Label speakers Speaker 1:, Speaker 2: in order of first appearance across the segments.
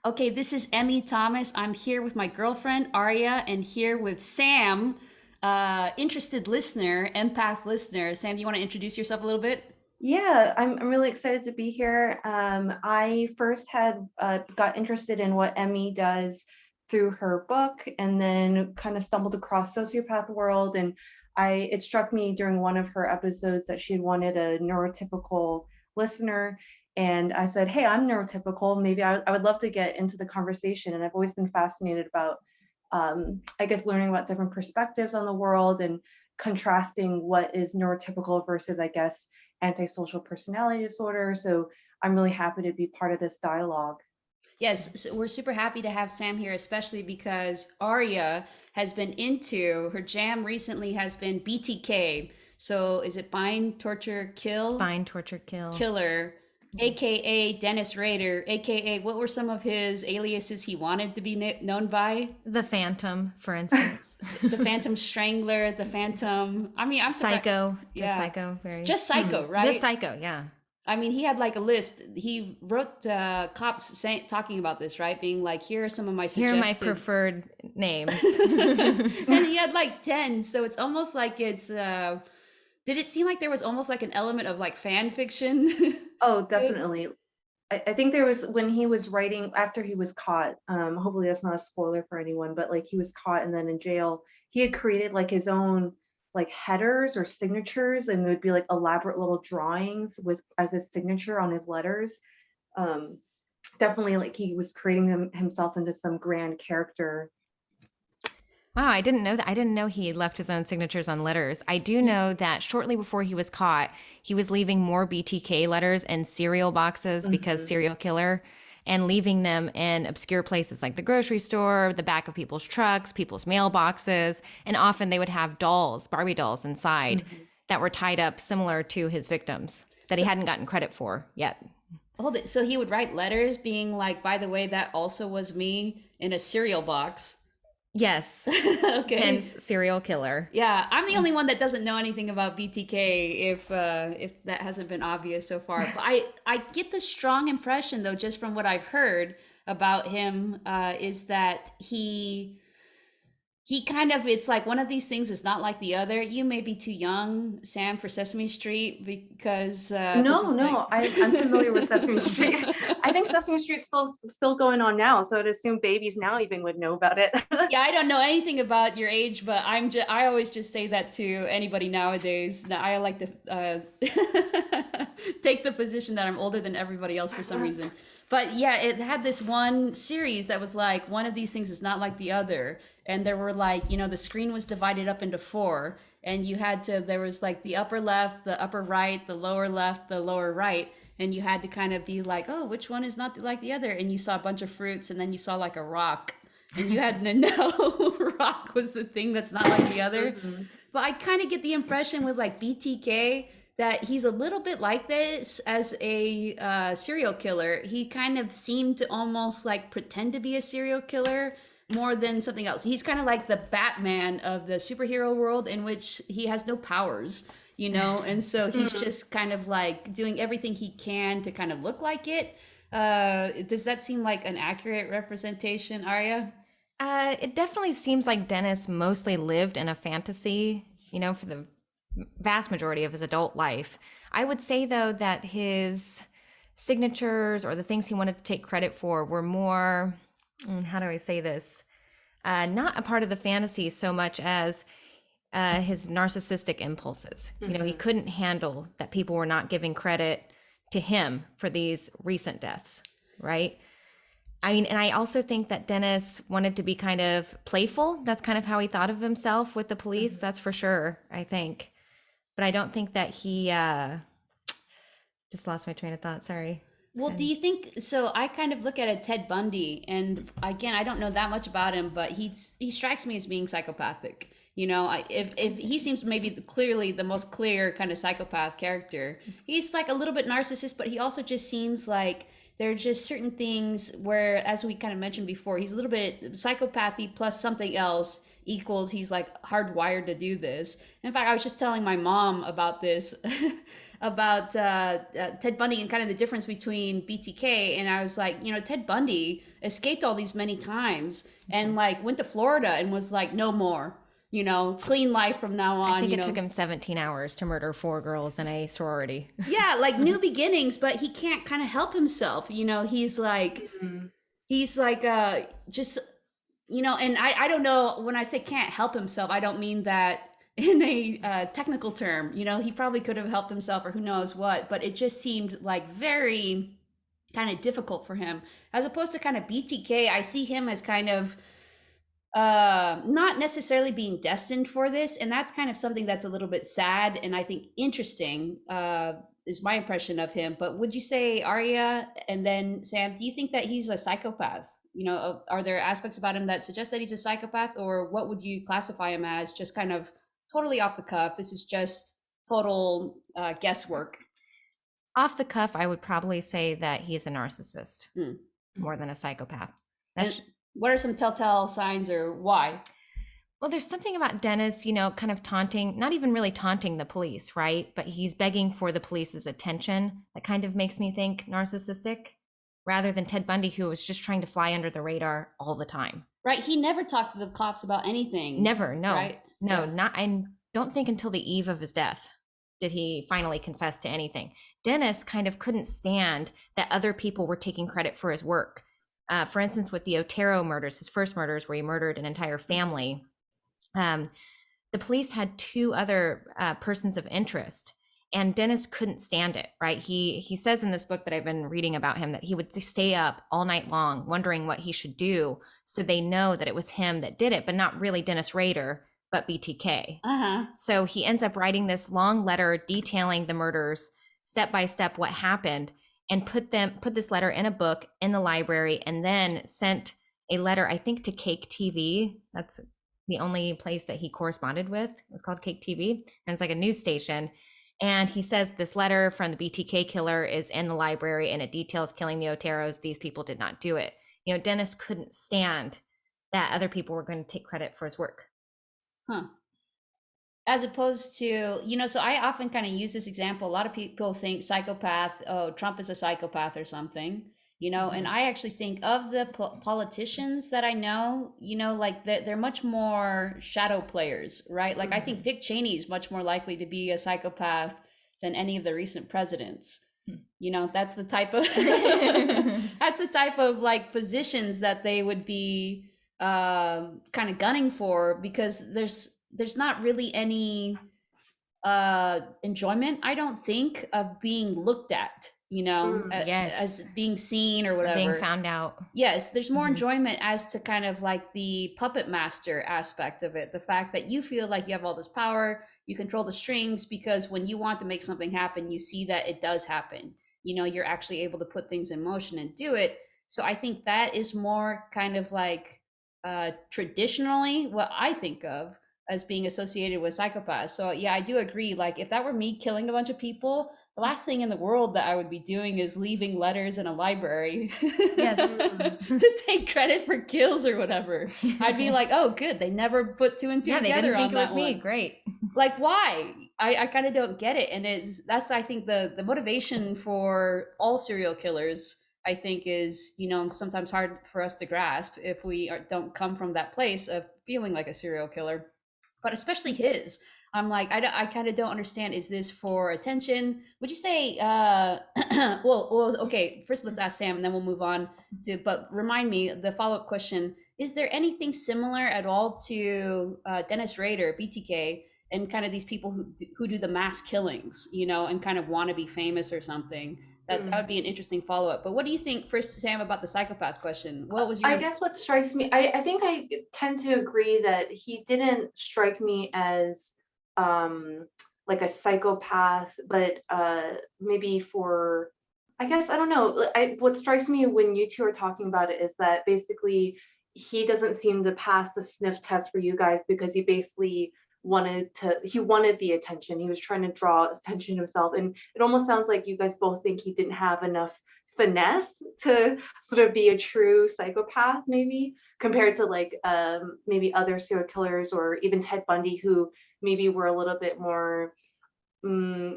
Speaker 1: Okay, this is Emmy Thomas. I'm here with my girlfriend, Arya, and here with Sam, interested listener, empath listener. Sam, do you want to introduce yourself a little bit?
Speaker 2: Yeah, I'm really excited to be here. I first had got interested in what Emmy does through her book, and then kind of stumbled across Sociopath World, and I it struck me during one of her episodes that she had wanted a neurotypical listener, and I said, "Hey, I'm neurotypical. Maybe I would love to get into the conversation." And I've always been fascinated about, I guess, learning about different perspectives on the world and contrasting what is neurotypical versus, I guess, antisocial personality disorder. So I'm really happy to be part of this dialogue.
Speaker 1: Yes, so we're super happy to have Sam here, especially because Arya has been into her jam recently has been BTK. So is it bind, torture, kill?
Speaker 3: Find, torture, kill.
Speaker 1: Killer, aka Dennis Rader, aka what were some of his aliases he wanted to be known by?
Speaker 3: The Phantom, for instance.
Speaker 1: The Phantom Strangler, the Phantom. I mean, I'm surprised.
Speaker 3: Psycho. Just
Speaker 1: Yeah,
Speaker 3: psycho. Very.
Speaker 1: just Psycho,
Speaker 3: Just
Speaker 1: right?
Speaker 3: psycho, yeah.
Speaker 1: I mean, he had like a list. He wrote cops talking about this, right? Being like, here are some of my
Speaker 3: Here are my
Speaker 1: suggested,
Speaker 3: preferred names.
Speaker 1: and he had like 10. So it's almost like it's. Did it seem like there was almost like an element of like fan fiction?
Speaker 2: Oh, definitely. I think there was when he was writing after he was caught. Hopefully that's not a spoiler for anyone, but like he was caught and then in jail, he had created like his own like headers or signatures, and it would be like elaborate little drawings with as his signature on his letters. Um, Definitely like he was creating himself into some grand character.
Speaker 3: Wow, I didn't know that. I didn't know he left his own signatures on letters. I do know that shortly before he was caught, he was leaving more BTK letters in cereal boxes because
Speaker 2: Mhm.
Speaker 3: serial killer, and leaving them in obscure places like the grocery store, the back of people's trucks, people's mailboxes, and often they would have dolls, Barbie dolls inside
Speaker 2: Mhm.
Speaker 3: that were tied up similar to his victims that he
Speaker 1: So
Speaker 3: hadn't gotten credit for yet.
Speaker 1: hold it. So he would write letters being like, by the way, that also was me in a cereal box.
Speaker 3: Yes,
Speaker 1: Okay.
Speaker 3: hence serial killer.
Speaker 1: Yeah, I'm the only one that doesn't know anything about BTK if that hasn't been obvious so far. But I get the strong impression though, just from what I've heard about him, is that he kind of it's like one of these things is not like the other. You may be too young, Sam, for Sesame Street because this
Speaker 2: No,
Speaker 1: was like
Speaker 2: no, I'm familiar with Sesame Street. I think Sesame Street's still going on now, so I'd assume babies now even would know about it.
Speaker 1: yeah, I don't know anything about your age, but I always just say that to anybody nowadays. That I like to take the position that I'm older than everybody else for some reason. But yeah, it had this one series that was like one of these things is not like the other, and there were like the screen was divided up into four, and you had to there was like the upper left, the upper right, the lower left, the lower right. And you had to kind of be like, oh, which one is not like the other? And you saw a bunch of fruits, and then you saw like a rock, and you had to know rock was the thing that's not like the other.
Speaker 2: Mhm.
Speaker 1: But I kind of get the impression with like BTK that he's a little bit like this as a serial killer. He kind of seemed to almost like pretend to be a serial killer more than something else. He's kind of like the Batman of the superhero world in which he has no powers, and so he's
Speaker 2: Mhm.
Speaker 1: just kind of like doing everything he can to kind of look like it. Does that seem like an accurate representation, Arya?
Speaker 3: It definitely seems like Dennis mostly lived in a fantasy, for the vast majority of his adult life. I would say, though, that his signatures or the things he wanted to take credit for were more, how do I say this? Not a part of the fantasy so much as his narcissistic impulses. He
Speaker 2: Mhm.
Speaker 3: couldn't handle that people were not giving credit to him for these recent deaths, right? I mean, and I also think that Dennis wanted to be kind of playful. That's kind of how he thought of himself with the police.
Speaker 2: Mhm.
Speaker 3: That's for sure, I think. But I don't think that he just lost my train of thought. Sorry.
Speaker 1: Well, do
Speaker 3: And
Speaker 1: you think so? I kind of look at a Ted Bundy, and again, I don't know that much about him, but he strikes me as being psychopathic. If he seems maybe clearly the most clear kind of psychopath character, he's like a little bit narcissist, but he also just seems like there are just certain things where, as we kind of mentioned before, he's a little bit psychopathy plus something else, equals he's like hardwired to do this. In fact, I was just telling my mom about this, about Ted Bundy and kind of the difference between BTK. And I was like, you know, Ted Bundy escaped all these many times and like went to Florida and was like, no more, you know, clean life from now on.
Speaker 3: I think
Speaker 1: you
Speaker 3: it
Speaker 1: know?
Speaker 3: took him 17 hours to murder 4 girls in a sorority.
Speaker 1: Yeah, like new beginnings, but he can't kind of help himself. You know, he's like, just, you know, and I don't know, when I say can't help himself, I don't mean that in a technical term. You know, he probably could have helped himself or who knows what, but it just seemed like very kind of difficult for him, as opposed to kind of BTK. I see him as kind of not necessarily being destined for this, and that's kind of something that's a little bit sad and I think interesting, is my impression of him. But would you say, Arya and then Sam, do you think that he's a psychopath? You know, are there aspects about him that suggest that he's a psychopath, or what would you classify him as? Just kind of totally off the cuff, this is just total guesswork.
Speaker 3: Off the cuff, I would probably say that he's a narcissist more than a psychopath.
Speaker 1: And what are some telltale signs, or why?
Speaker 3: Well, there's something about Dennis, you know, kind of taunting, not even really taunting the police, right? But he's begging for the police's attention. That kind of makes me think narcissistic, rather than Ted Bundy, who was just trying to fly under the radar all the time.
Speaker 1: Right. He never talked to the cops about anything.
Speaker 3: Never. No.
Speaker 1: Right?
Speaker 3: No,
Speaker 1: Yeah.
Speaker 3: not. I don't think until the eve of his death did he finally confess to anything. Dennis kind of couldn't stand that other people were taking credit for his work. For instance, with the Otero murders, his first murders, where he murdered an entire family, the police had 2 other persons of interest, and Dennis couldn't stand it, right? He says in this book that I've been reading about him that he would stay up all night long wondering what he should do so they know that it was him that did it, but not really Dennis Rader, but BTK. So he ends up writing this long letter detailing the murders, step by step what happened, and put this letter in a book in the library, and then sent a letter, I think, to Cake TV. That's the only place that he corresponded with. It was called Cake TV, and it's like a news station. And he says this letter from the BTK killer is in the library, and it details killing the Oteros. These people did not do it. You know, Dennis couldn't stand that other people were going to take credit for his work.
Speaker 1: As opposed to, you know, so I often kind of use this example. A lot of people think psychopath, oh, Trump is a psychopath or something, you know, and I actually think of the politicians that I know, you know, like they're much more shadow players, right? Like I think Dick Cheney is much more likely to be a psychopath than any of the recent presidents. You know, that's the type of that's the type of like positions that they would be kind of gunning for, because there's not really any enjoyment, I don't think, of being looked at, you know,
Speaker 3: Yes.
Speaker 1: as being seen or whatever.
Speaker 3: Being found out.
Speaker 1: Yes, there's more enjoyment as to kind of like the puppet master aspect of it. The fact that you feel like you have all this power, you control the strings, because when you want to make something happen, you see that it does happen. You know, you're actually able to put things in motion and do it. So I think that is more kind of like traditionally what I think of as being associated with psychopaths. So yeah, I do agree. Like if that were me killing a bunch of people, the last thing in the world that I would be doing is leaving letters in a library.
Speaker 3: Yes.
Speaker 1: To take credit for kills or whatever. I'd be like, oh good, they never put 2 and 2
Speaker 3: Yeah, they
Speaker 1: together
Speaker 3: didn't think
Speaker 1: on
Speaker 3: it was
Speaker 1: that
Speaker 3: me.
Speaker 1: one.
Speaker 3: Great.
Speaker 1: Like why? I kind of don't get it. And that's I think the motivation for all serial killers, I think, is, you know, sometimes hard for us to grasp if we don't come from that place of feeling like a serial killer. But especially his, I'm like, I kind of don't understand. Is this for attention? Would you say, well, okay, first let's ask Sam and then we'll move on to, but remind me, the follow-up question, is there anything similar at all to Dennis Rader, BTK, and kind of these people who do the mass killings, you know, and kind of want to be famous or something? That would be an interesting follow-up. But what do you think, first, Sam, about the psychopath question? What was your...
Speaker 2: I guess what strikes me, I think I tend to agree that he didn't strike me as like a psychopath, but maybe for, I guess, I don't know. What strikes me when you two are talking about it is that basically he doesn't seem to pass the sniff test for you guys, because he basically wanted the attention. He was trying to draw attention to himself, and it almost sounds like you guys both think he didn't have enough finesse to sort of be a true psychopath, maybe compared to like maybe other serial killers or even Ted Bundy, who maybe were a little bit more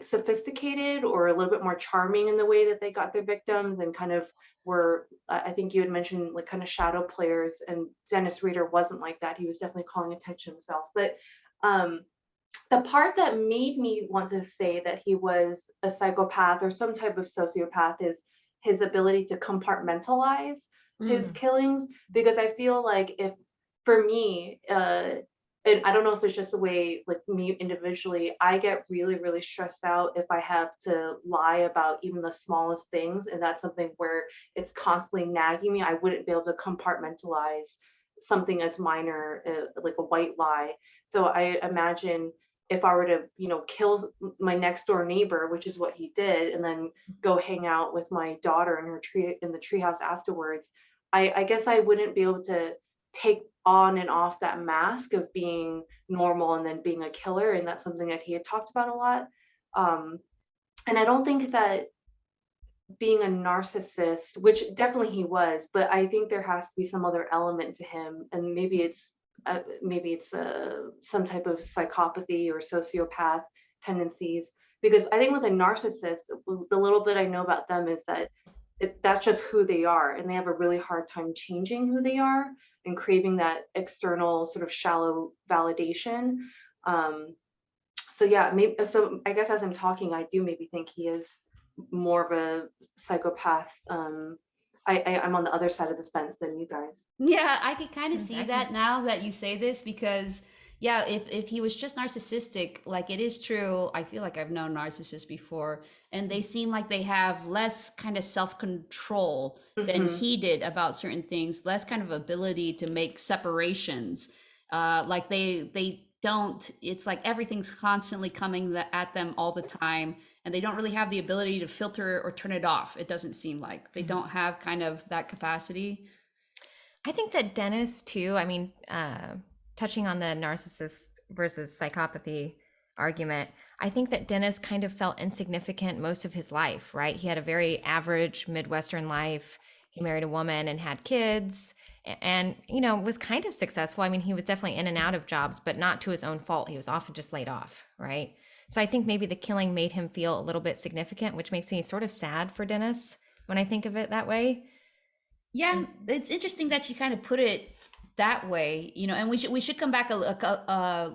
Speaker 2: sophisticated or a little bit more charming in the way that they got their victims, and kind of were, I think you had mentioned, like kind of shadow players, and Dennis Rader wasn't like that. He was definitely calling attention to himself. But um, the part that made me want to say that he was a psychopath or some type of sociopath is his ability to compartmentalize his
Speaker 1: Mm.
Speaker 2: killings. Because I feel like, if for me, and I don't know if it's just the way, like me individually, I get really, really stressed out if I have to lie about even the smallest things. And that's something where it's constantly nagging me. I wouldn't be able to compartmentalize something as minor, like a white lie. So I imagine if I were to, kill my next door neighbor, which is what he did, and then go hang out with my daughter in her tree in the treehouse afterwards, I guess I wouldn't be able to take on and off that mask of being normal and then being a killer. And that's something that he had talked about a lot. Um, and I don't think that being a narcissist, which definitely he was, but I think there has to be some other element to him, and maybe it's some type of psychopathy or sociopath tendencies. Because I think with a narcissist, the little bit I know about them is that that's just who they are, and they have a really hard time changing who they are and craving that external sort of shallow validation. Um, so yeah, maybe so. I guess as I'm talking, I do maybe think he is more of a psychopath. I'm on the other side of the fence than you guys.
Speaker 1: Yeah, I could kind of see
Speaker 3: Exactly.
Speaker 1: that now that you say this because yeah, if he was just narcissistic, like it is true, I feel like I've known narcissists before and they seem like they have less kind of self-control than
Speaker 2: Mm-hmm.
Speaker 1: he did about certain things, less kind of ability to make separations. Like they don't, it's like everything's constantly coming at them all the time and they don't really have the ability to filter or turn it off. It doesn't seem like they
Speaker 3: Mhm.
Speaker 1: don't have kind of that capacity.
Speaker 3: I think that Dennis too. I mean, touching on the narcissist versus psychopathy argument, I think that Dennis kind of felt insignificant most of his life. Right? He had a very average Midwestern life. He married a woman and had kids, and was kind of successful. I mean, he was definitely in and out of jobs, but not to his own fault. He was often just laid off. Right? So I think maybe the killing made him feel a little bit significant, which makes me sort of sad for Dennis when I think of it that way.
Speaker 1: Yeah,
Speaker 3: And
Speaker 1: it's interesting that you kind of put it that way, and we should come back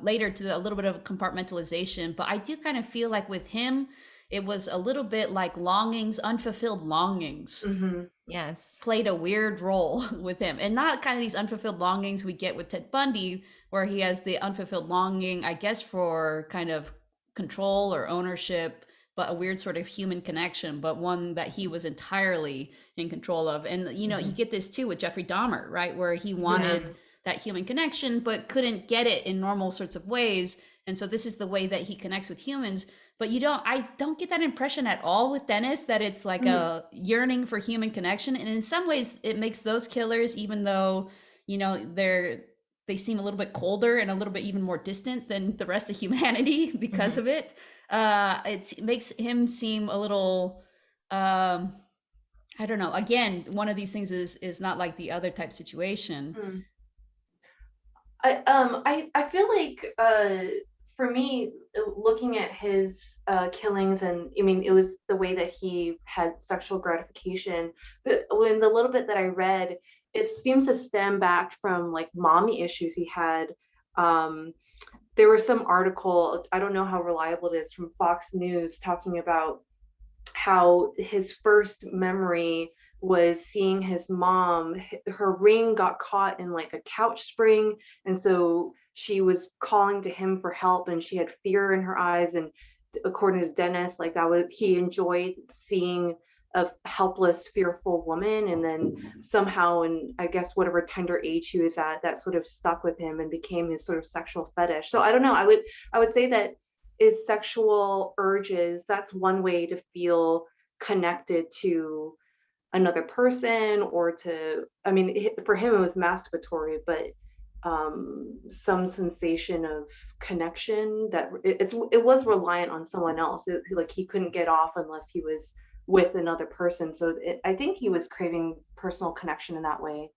Speaker 1: later to a little bit of compartmentalization. But I do kind of feel like with him, it was a little bit like longings, unfulfilled longings,
Speaker 2: Mm-hmm.
Speaker 3: yes.
Speaker 1: played a weird role with him, and not kind of these unfulfilled longings we get with Ted Bundy, where he has the unfulfilled longing, I guess, for kind of control or ownership, but a weird sort of human connection, but one that he was entirely in control of. And you
Speaker 3: Mhm.
Speaker 1: get this too with Jeffrey Dahmer, right, where he
Speaker 3: Yeah.
Speaker 1: wanted that human connection but couldn't get it in normal sorts of ways, and so this is the way that he connects with humans. But I don't get that impression at all with Dennis, that it's like
Speaker 2: Mm-hmm.
Speaker 1: a yearning for human connection. And in some ways it makes those killers, even though they seem a little bit colder and a little bit even more distant than the rest of humanity because
Speaker 3: Mhm.
Speaker 1: of it. It makes him seem a little, I don't know, again, one of these things is not like the other type situation.
Speaker 2: I feel like for me, looking at his killings, and I mean, it was the way that he had sexual gratification. But when the little bit that I read, it seems to stem back from like mommy issues he had. Um, there was some article, I don't know how reliable it is, from Fox News talking about how his first memory was seeing his mom. Her ring got caught in like a couch spring, and so she was calling to him for help, and she had fear in her eyes. And according to Dennis, like that was, he enjoyed seeing a helpless, fearful woman. And then somehow, and I guess whatever tender age he was at, that sort of stuck with him and became his sort of sexual fetish. So I don't know, I would say that is sexual urges, that's one way to feel connected to another person, or to, I mean, for him it was masturbatory, but some sensation of connection that it was reliant on someone else. Like he couldn't get off unless he was with another person. So I think he was craving personal connection in that way.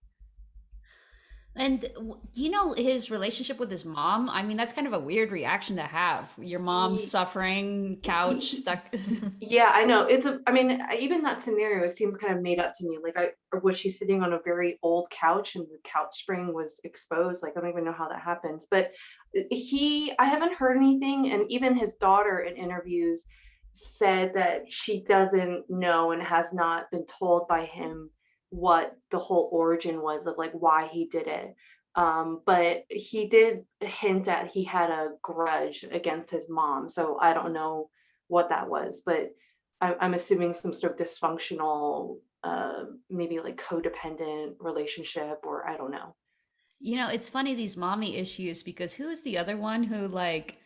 Speaker 1: And you know, his relationship with his mom, I mean, that's kind of a weird reaction to have. Your mom's suffering, couch, stuck.
Speaker 2: Yeah, I know. I mean, even that scenario seems kind of made up to me. Like, or was she sitting on a very old couch and the couch spring was exposed? Like, I don't even know how that happens. But I haven't heard anything. And even his daughter in interviews said that she doesn't know and has not been told by him what the whole origin was of like why he did it. But he did hint at he had a grudge against his mom. So I don't know what that was, but I'm assuming some sort of dysfunctional, maybe like codependent relationship, or I don't know.
Speaker 1: You know, it's funny these mommy issues because who is the other one who like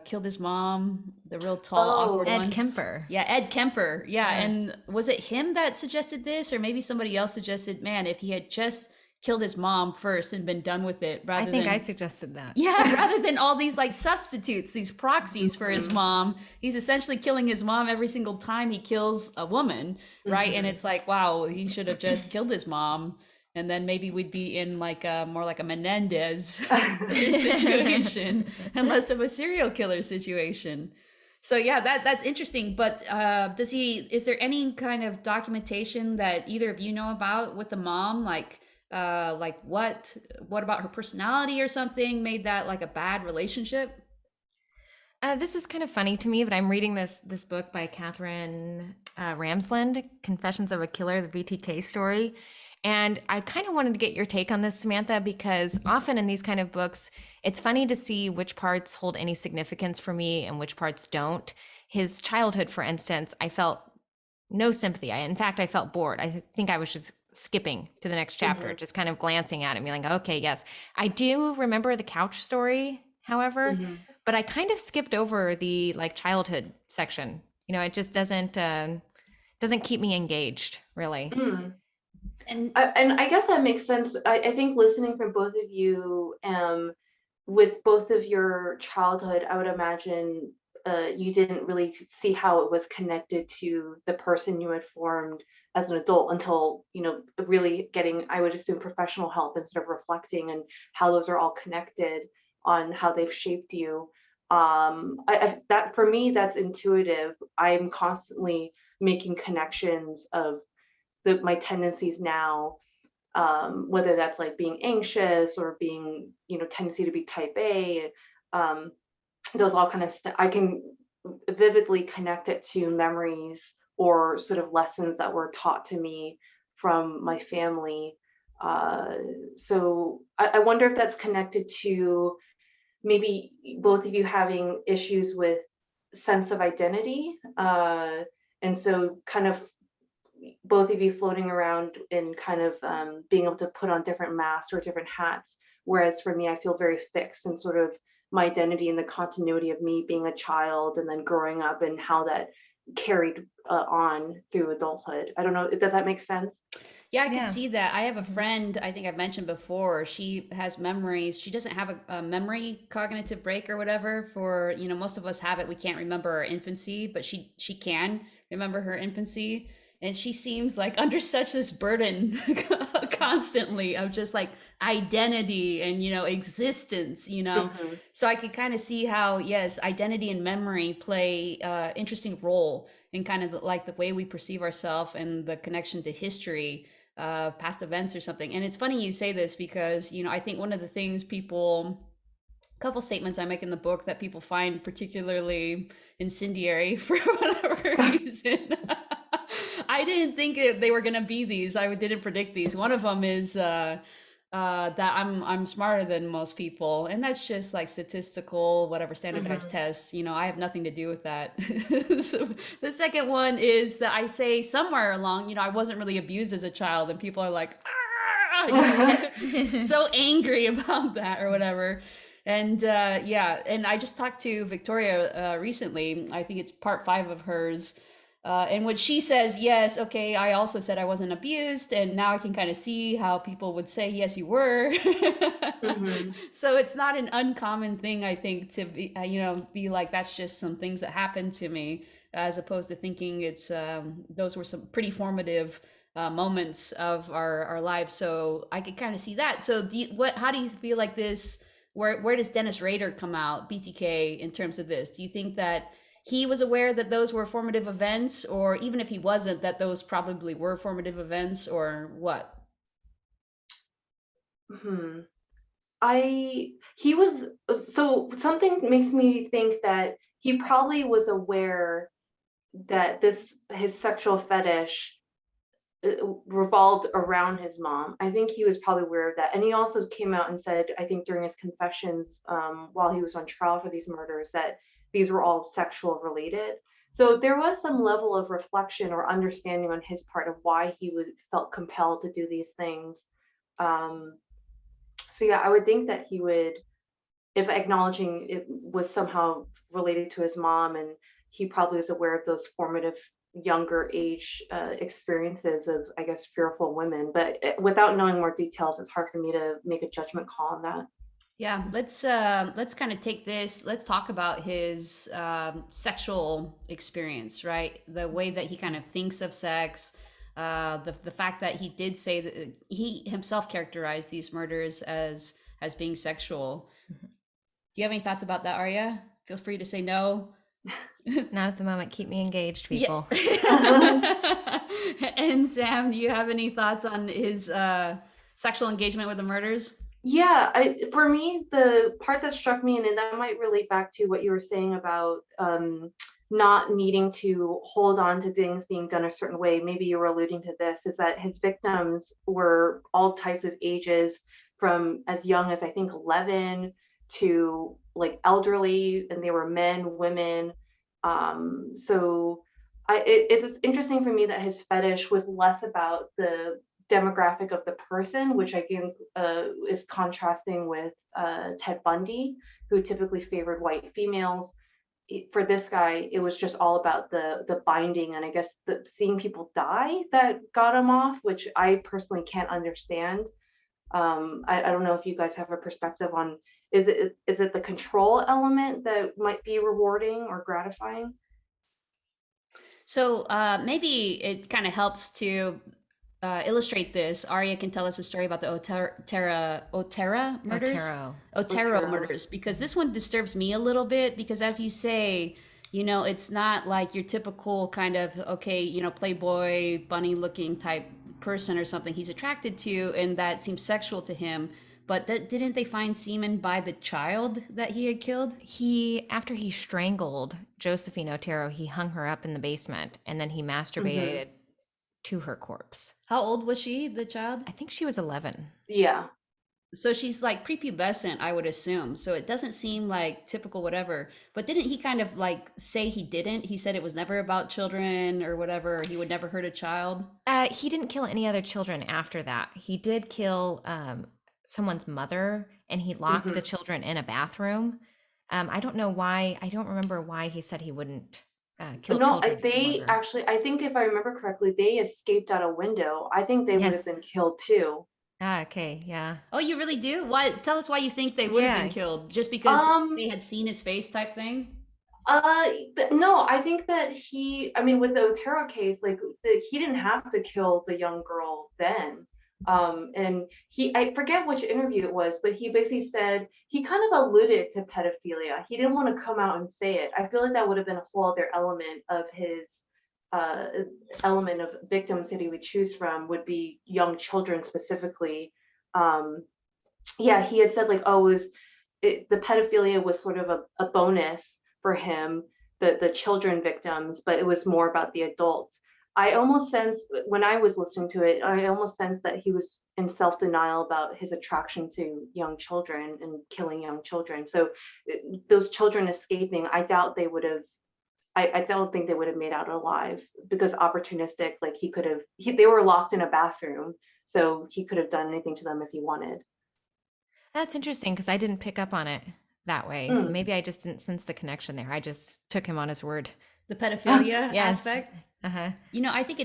Speaker 1: killed his mom? The real tall,
Speaker 2: Oh,
Speaker 1: awkward
Speaker 3: Ed
Speaker 1: one.
Speaker 3: Kemper.
Speaker 1: Yeah, Ed Kemper. Yeah,
Speaker 3: Yes.
Speaker 1: and was it him that suggested this, or maybe somebody else suggested, man, if he had just killed his mom first and been done with it,
Speaker 3: I
Speaker 1: rather
Speaker 3: think
Speaker 1: than
Speaker 3: I suggested that.
Speaker 1: yeah, rather than all these like substitutes, these proxies for his mom, he's essentially killing his mom every single time he kills a woman, right? And it's like, wow, he should have just killed his mom, and then maybe we'd be in like a more like a Menendez situation, and less of a serial killer situation. So yeah, that's interesting. But is there any kind of documentation that either of you know about with the mom, like what about her personality or something made that like a bad relationship?
Speaker 3: This is kind of funny to me, but I'm reading this book by Catherine Ramsland, Confessions of a Killer, the BTK story. And I kind of wanted to get your take on this, Samantha, because often in these kind of books, it's funny to see which parts hold any significance for me and which parts don't. His childhood, for instance, I felt no sympathy. In fact, I felt bored. I think I was just skipping to the next chapter, just kind of glancing at it, being like, okay, yes. I do remember the couch story, however, but I kind of skipped over the like childhood section. You know, it just doesn't keep me engaged, really.
Speaker 1: And
Speaker 2: And I guess that makes sense. I think listening from both of you, with both of your childhood, I would imagine you didn't really see how it was connected to the person you had formed as an adult until, really getting, I would assume, professional help and sort of reflecting and how those are all connected on how they've shaped you. That for me, that's intuitive. I'm constantly making connections of my tendencies now, whether that's like being anxious or being, tendency to be type A. um, those all kind of I can vividly connect it to memories or sort of lessons that were taught to me from my family. uh, so I wonder if that's connected to maybe both of you having issues with sense of identity, and so kind of both of you floating around and kind of being able to put on different masks or different hats. Whereas for me, I feel very fixed and sort of my identity and the continuity of me being a child and then growing up and how that carried on through adulthood. I don't know. Does that make sense?
Speaker 1: yeah, I could
Speaker 3: Yeah.
Speaker 1: see that. I have a friend, I think I've mentioned before, she has memories. She doesn't have a memory cognitive break or whatever for, you know, most of us have it. We can't remember our infancy, but she can remember her infancy. And she seems like under such this burden constantly of just like identity and, you know, existence, you know.
Speaker 2: Mhm.
Speaker 1: So I could kind of see how, yes, identity and memory play interesting role in kind of like the way we perceive ourselves and the connection to history, past events or something. And it's funny you say this because, you know, I think one of the things people, a couple statements I make in the book that people find particularly incendiary for whatever reason. I didn't think they were going to be these. I didn't predict these. One of them is that I'm smarter than most people, and that's just like statistical, whatever standardized
Speaker 2: Mhm.
Speaker 1: tests. You know, I have nothing to do with that. So the second one is that I say somewhere along, you know, I wasn't really abused as a child, and people are like, "Ah," you know, so angry about that or whatever. And yeah, and I just talked to Victoria recently. I think it's part 5 of hers, in which she says, yes, okay, I also said I wasn't abused, and now I can kind of see how people would say, yes, you were.
Speaker 2: Mhm.
Speaker 1: So it's not an uncommon thing, I think, to be, you know, be like, that's just some things that happened to me. as opposed to thinking it's those were some pretty formative moments of our lives. So I could kind of see that. So how do you feel like this? Where does Dennis Rader come out, BTK, in terms of this? Do you think that he was aware that those were formative events, or even if he wasn't, that those probably were formative events, or what?
Speaker 2: Hmm. He was, so something makes me think that he probably was aware that his sexual fetish revolved around his mom. I think he was probably aware of that. And he also came out and said, I think during his confessions, while he was on trial for these murders, that these were all sexual related. So there was some level of reflection or understanding on his part of why he felt compelled to do these things. Um, so yeah, I would think that he would, if acknowledging it was somehow related to his mom, and he probably was aware of those formative younger age experiences of, I guess, fearful women. But without knowing more details, it's hard for me to make a judgment call on that.
Speaker 1: Yeah, let's kind of take this. Let's talk about his sexual experience, right? The way that he kind of thinks of sex, the fact that he did say that he himself characterized these murders as being sexual. Do you have any thoughts about that, Arya? Feel free to say no.
Speaker 3: Not at the moment. Keep me engaged, people.
Speaker 1: Yeah. And Sam, do you have any thoughts on his sexual engagement with the murders?
Speaker 2: Yeah, for me, the part that struck me, and that might relate back to what you were saying about not needing to hold on to things being done a certain way. Maybe you were alluding to this, is that his victims were all types of ages, from as young as I think 11 to like elderly, and they were men, women. So it was interesting for me that his fetish was less about the demographic of the person, which I think is contrasting with Ted Bundy, who typically favored white females. For this guy, it was just all about the binding, and I guess the seeing people die that got him off, which I personally can't understand. I don't know if you guys have a perspective on, is it the control element that might be rewarding or gratifying?
Speaker 1: So maybe it kind of helps to illustrate this. Arya can tell us a story about the Otera murders.
Speaker 3: Otero.
Speaker 1: Otero murders, because this one disturbs me a little bit, because as you say, it's not like your typical kind of, okay, playboy bunny looking type person or something he's attracted to, and that seems sexual to him. But didn't they find semen by the child that he had killed?
Speaker 3: After he strangled Josephine Otero, he hung her up in the basement and then he masturbated to her corpse.
Speaker 1: How old was she, the child?
Speaker 3: I think she was 11.
Speaker 2: Yeah.
Speaker 1: So she's like prepubescent, I would assume. So it doesn't seem like typical whatever. But didn't he kind of like say he didn't? He said it was never about children or whatever. Or he would never hurt a child.
Speaker 3: He didn't kill any other children after that. He did kill someone's mother, and he locked the children in a bathroom. I don't know why. I don't remember why he said he wouldn't kill
Speaker 2: No,
Speaker 3: children.
Speaker 2: they actually, I think if I remember correctly, they escaped out a window. I think they would have been killed too.
Speaker 3: Ah, okay, yeah.
Speaker 1: Oh, you really do? Why? Tell us why you think they would have been killed. Just because they had seen his face type thing?
Speaker 2: No, I think that I mean, with the Otero case, like he didn't have to kill the young girl then. And I forget which interview it was, but he basically said, he kind of alluded to pedophilia. He didn't want to come out and say it. I feel like that would have been a whole other element of his element of victims that he would choose from, would be young children specifically. Yeah, he had said like, oh, the pedophilia was sort of a bonus for him, the children victims, but it was more about the adults. I almost sense, when I was listening to it, I almost sensed that he was in self-denial about his attraction to young children and killing young children. So those children escaping, I doubt they would have, I don't think they would have made out alive, because opportunistic, like they were locked in a bathroom, so he could have done anything to them if he wanted.
Speaker 3: That's interesting, because I didn't pick up on it that way. Maybe I just didn't sense the connection there. I just took him on his word.
Speaker 1: The pedophilia
Speaker 3: Yes.
Speaker 1: aspect? I think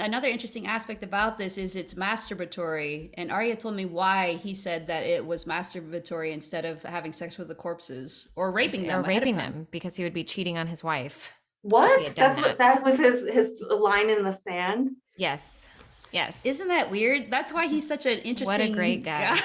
Speaker 1: another interesting aspect about this is it's masturbatory. And Arya told me why he said that it was masturbatory instead of having sex with the corpses or raping them.
Speaker 3: Or raping them, because he would be cheating on his wife.
Speaker 2: What?
Speaker 3: had done
Speaker 2: That was his line in the sand.
Speaker 3: Yes. Yes.
Speaker 1: Isn't that weird? That's why he's such an interesting
Speaker 3: great guy.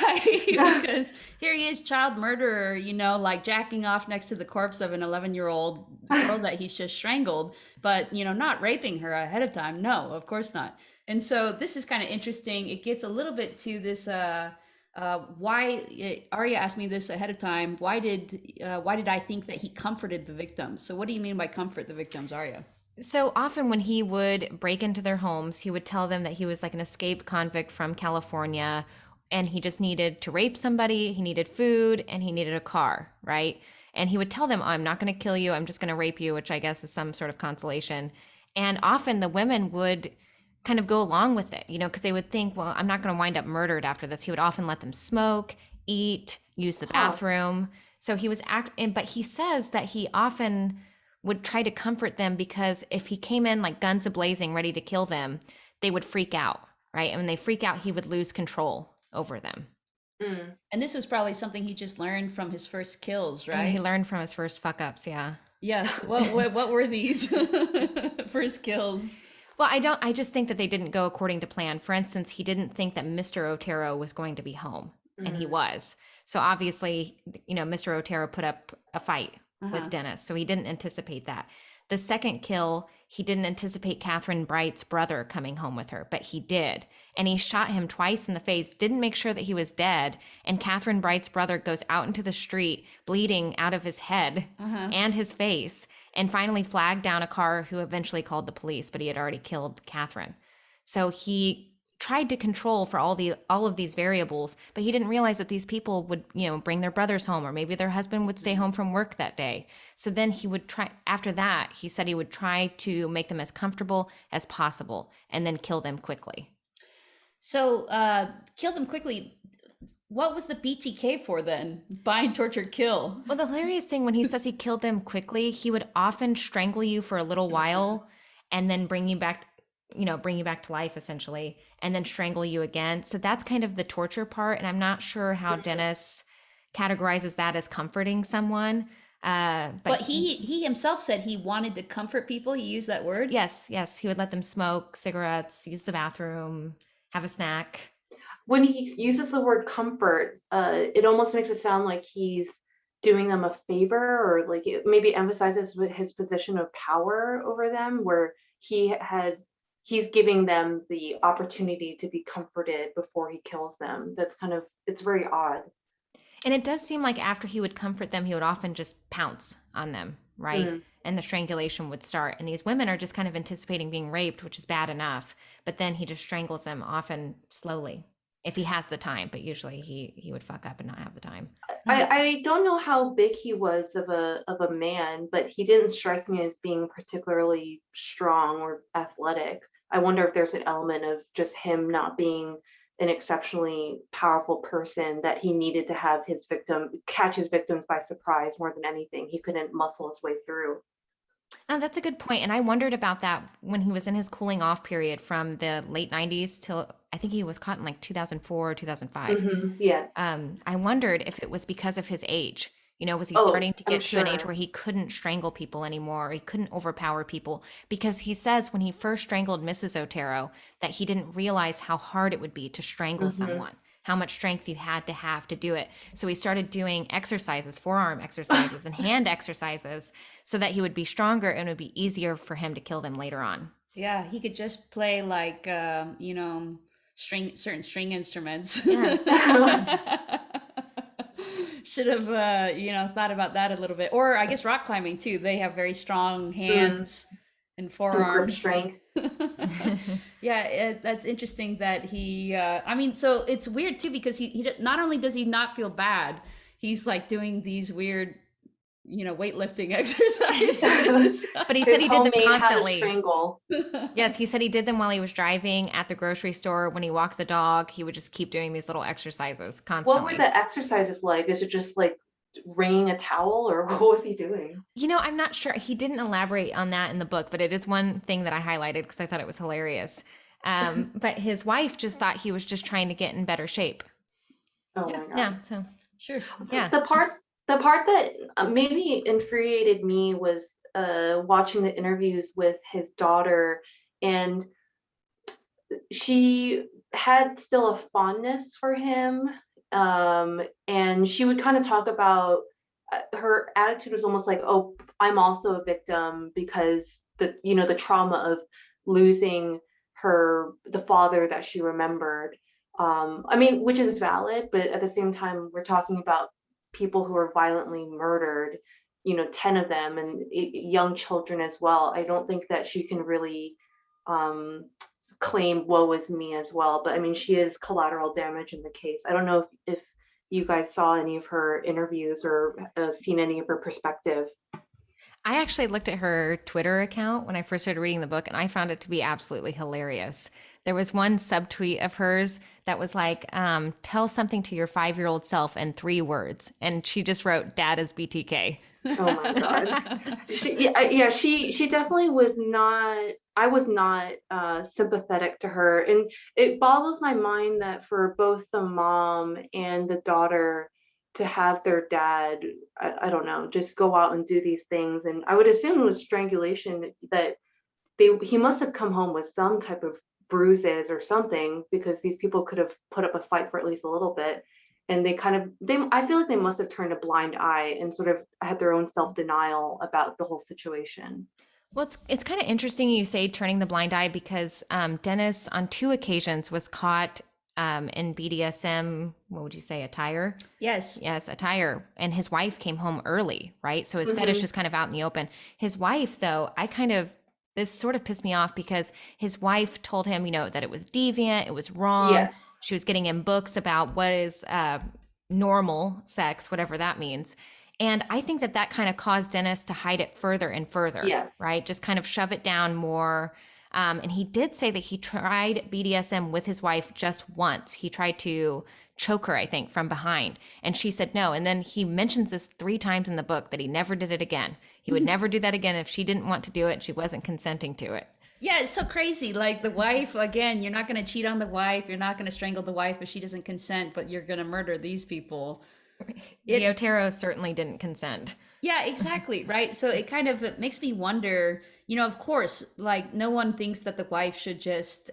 Speaker 1: because here he is, child murderer, like jacking off next to the corpse of an 11-year-old girl that he's just strangled, but, not raping her ahead of time. No, of course not. And so this is kind of interesting. It gets a little bit to this, Arya asked me this ahead of time. Why did I think that he comforted the victims? So what do you mean by comfort the victims, Arya?
Speaker 3: So often when he would break into their homes, he would tell them that he was like an escaped convict from California and he just needed to rape somebody, he needed food, and he needed a car, right? And he would tell them, oh, I'm not going to kill you, I'm just going to rape you, which I guess is some sort of consolation. And often the women would kind of go along with it, because they would think, well, I'm not going to wind up murdered after this. He would often let them smoke, eat, use the bathroom. So he was but he says that he often would try to comfort them because if he came in like guns a-blazing, ready to kill them, they would freak out, right? And when they freak out, he would lose control over them.
Speaker 1: Mm. And this was probably something he just learned from his first kills, right?
Speaker 3: And he learned from his first fuck-ups, yeah.
Speaker 1: Yes. What were these first kills?
Speaker 3: Well, I just think that they didn't go according to plan. For instance, he didn't think that Mr. Otero was going to be home, and he was. So obviously, Mr. Otero put up a fight with Dennis, so he didn't anticipate that. The second kill, he didn't anticipate Catherine Bright's brother coming home with her, but he did. And he shot him twice in the face, didn't make sure that he was dead, and Catherine Bright's brother goes out into the street bleeding out of his head and his face, and finally flagged down a car who eventually called the police, but he had already killed Catherine. So he tried to control for all of these variables, but he didn't realize that these people would, bring their brothers home, or maybe their husband would stay home from work that day. So then he would try, after that, he said he would try to make them as comfortable as possible and then kill them quickly.
Speaker 1: So kill them quickly. What was the BTK for then? Bind, torture, kill.
Speaker 3: Well, the hilarious thing, when he says he killed them quickly, he would often strangle you for a little while and then bring you back to life, essentially, and then strangle you again. So that's kind of the torture part. And I'm not sure how Dennis categorizes that as comforting someone.
Speaker 1: But he himself said he wanted to comfort people. He used that word.
Speaker 3: Yes. He would let them smoke cigarettes, use the bathroom, have a snack.
Speaker 2: When he uses the word comfort, it almost makes it sound like he's doing them a favor, or like it maybe emphasizes his position of power over them, where he's giving them the opportunity to be comforted before he kills them. It's very odd.
Speaker 3: And it does seem like after he would comfort them, he would often just pounce on them, right? Mm-hmm. And the strangulation would start. And these women are just kind of anticipating being raped, which is bad enough. But then he just strangles them, often slowly, if he has the time. But usually he would fuck up and not have the time.
Speaker 2: I don't know how big he was of a man, but he didn't strike me as being particularly strong or athletic. I wonder if there's an element of just him not being an exceptionally powerful person, that he needed to have catch his victims by surprise more than anything. He couldn't muscle his way through.
Speaker 3: Oh, that's a good point. And I wondered about that when he was in his cooling off period from the late 90s till I think he was caught in like 2004 or 2005.
Speaker 2: Mm-hmm. Yeah.
Speaker 3: I wondered if it was because of his age. Was he starting to get to an age where he couldn't strangle people anymore, or he couldn't overpower people? Because he says when he first strangled Mrs. Otero that he didn't realize how hard it would be to strangle someone, how much strength you had to have to do it. So he started doing exercises, forearm exercises and hand exercises, so that he would be stronger and it would be easier for him to kill them later on.
Speaker 1: Yeah, he could just play like, certain string instruments.
Speaker 3: Yeah.
Speaker 1: Should have, thought about that a little bit. Or I guess rock climbing too. They have very strong hands and forearms.
Speaker 2: Strength.
Speaker 1: Yeah, that's interesting that he, so it's weird too, because he not only does he not feel bad, he's like doing these weird, weightlifting exercises.
Speaker 3: But he said he did them constantly.
Speaker 2: Strangle.
Speaker 3: Yes, he said he did them while he was driving, at the grocery store, when he walked the dog. He would just keep doing these little exercises constantly.
Speaker 2: What were the exercises like? Is it just like wringing a towel, or what was he doing?
Speaker 3: I'm not sure. He didn't elaborate on that in the book, but it is one thing that I highlighted because I thought it was hilarious. But his wife just thought he was just trying to get in better shape.
Speaker 2: Oh my God.
Speaker 3: Yeah, so
Speaker 1: sure.
Speaker 3: Yeah.
Speaker 2: The part that maybe infuriated me was watching the interviews with his daughter, and she had still a fondness for him. And she would kind of talk about her attitude was almost like, oh, I'm also a victim because the trauma of losing the father that she remembered. I mean, which is valid, but at the same time, we're talking about people who are violently murdered, 10 of them, and young children as well. I don't think that she can really claim woe is me as well. But I mean, she is collateral damage in the case. I don't know if you guys saw any of her interviews or seen any of her perspective.
Speaker 3: I actually looked at her Twitter account when I first started reading the book, and I found it to be absolutely hilarious. There was one subtweet of hers that was like, tell something to your 5-year-old self in 3 words. And she just wrote, Dad is BTK.
Speaker 2: Oh my God. She definitely was not, I was not sympathetic to her. And it boggles my mind that for both the mom and the daughter to have their dad, I don't know, just go out and do these things. And I would assume it was strangulation, that he must have come home with some type of bruises or something, because these people could have put up a fight for at least a little bit. And I feel like they must have turned a blind eye and sort of had their own self-denial about the whole situation.
Speaker 3: Well, it's kind of interesting you say turning the blind eye, because Dennis on 2 occasions was caught in BDSM, what would you say, attire?
Speaker 1: Yes.
Speaker 3: Yes, attire. And his wife came home early, right? So his fetish is kind of out in the open. His wife, though, this sort of pissed me off, because his wife told him, that it was deviant, it was wrong.
Speaker 2: Yes.
Speaker 3: She was getting him books about what is normal sex, whatever that means. And I think that kind of caused Dennis to hide it further and further,
Speaker 2: Yes.
Speaker 3: right? Just kind of shove it down more. And he did say that he tried BDSM with his wife just once. He tried to choke her, I think, from behind. And she said no. And then he mentions this 3 times in the book, that he never did it again. He would never do that again if she didn't want to do it. She wasn't consenting to it.
Speaker 1: Yeah, it's so crazy. Like the wife, again, you're not going to cheat on the wife. You're not going to strangle the wife if she doesn't consent, but you're going to murder these people.
Speaker 3: Otero certainly didn't consent.
Speaker 1: Yeah, exactly. Right. So it makes me wonder, of course, like no one thinks that the wife should just,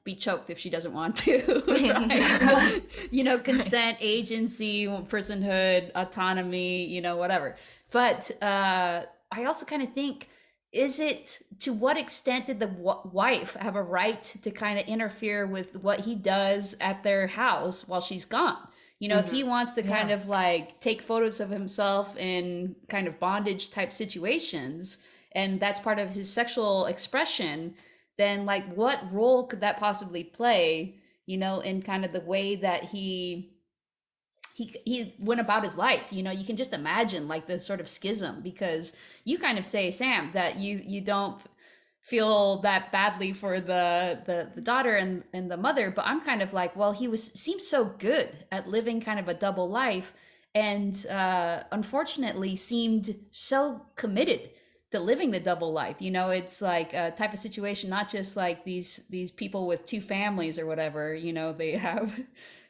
Speaker 1: be choked if she doesn't want to. Right? Consent, agency, personhood, autonomy, whatever. But I also kind of think, to what extent did the wife have a right to kind of interfere with what he does at their house while she's gone? If he wants to kind of like take photos of himself in kind of bondage type situations, and that's part of his sexual expression, then like what role could that possibly play, in kind of the way that he went about his life? You can just imagine like the sort of schism, because you kind of say, Sam, that you don't feel that badly for the daughter and the mother, but I'm kind of like, well, he seems so good at living kind of a double life, and unfortunately seemed so committed to living the double life. It's like a type of situation, not just like these people with 2 families or whatever, they have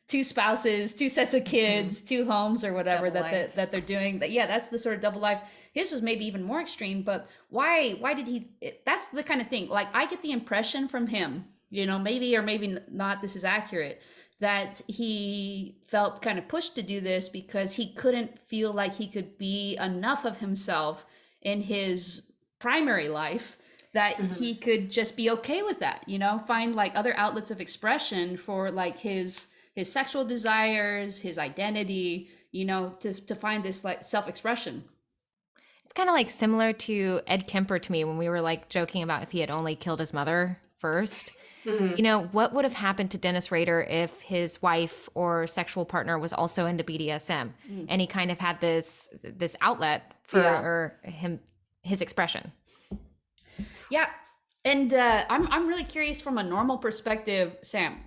Speaker 1: 2 spouses, 2 sets of kids, 2 homes or whatever that they're doing. Yeah, that's the sort of double life. His was maybe even more extreme, but why did he? That's the kind of thing. Like I get the impression from him, maybe or maybe not, this is accurate, that he felt kind of pushed to do this because he couldn't feel like he could be enough of himself in his primary life, that he could just be okay with that, find like other outlets of expression for like his sexual desires, his identity, to find this like self-expression.
Speaker 3: It's kind of like similar to Ed Kemper to me, when we were like joking about if he had only killed his mother first. What would have happened to Dennis Rader if his wife or sexual partner was also into BDSM, and he kind of had this outlet for his expression?
Speaker 1: Yeah. And I'm really curious from a normal perspective, Sam,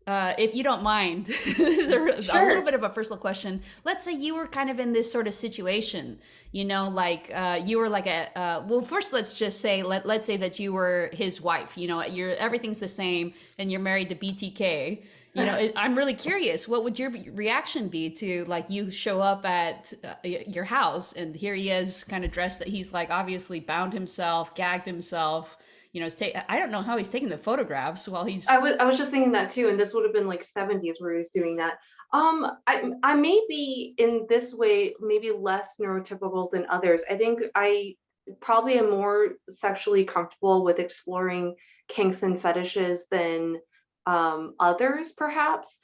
Speaker 1: if you don't mind, this is a little bit of a personal question. Let's say you were kind of in this sort of situation, like you were like well, first let's just say, let's say that you were his wife, everything's the same and you're married to BTK, I'm really curious. What would your reaction be to like you show up at your house and here he is, kind of dressed that he's like obviously bound himself, gagged himself. I don't know how he's taking the photographs while he's.
Speaker 2: I was just thinking that too, and this would have been like 70s where he was doing that. I may be in this way maybe less neurotypical than others. I think I probably am more sexually comfortable with exploring kinks and fetishes than others, perhaps.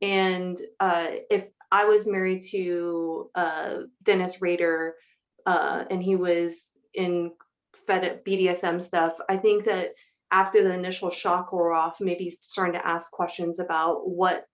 Speaker 2: And if I was married to Dennis Rader, and he was in BDSM stuff, I think that after the initial shock wore off, maybe starting to ask questions about what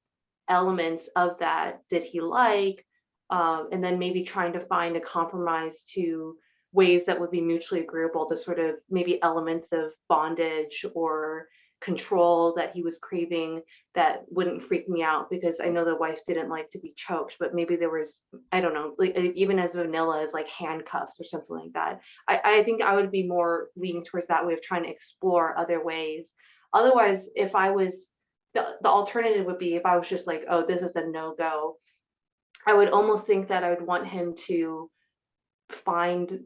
Speaker 2: elements of that did he like, and then maybe trying to find a compromise to ways that would be mutually agreeable to sort of maybe elements of bondage or control that he was craving that wouldn't freak me out, because I know the wife didn't like to be choked, but maybe there was, I don't know, like even as vanilla as like handcuffs or something like that. I think I would be more leaning towards that way of trying to explore other ways. Otherwise, if I was the alternative would be if I was just like, oh, this is a no-go, I would almost think that I would want him to find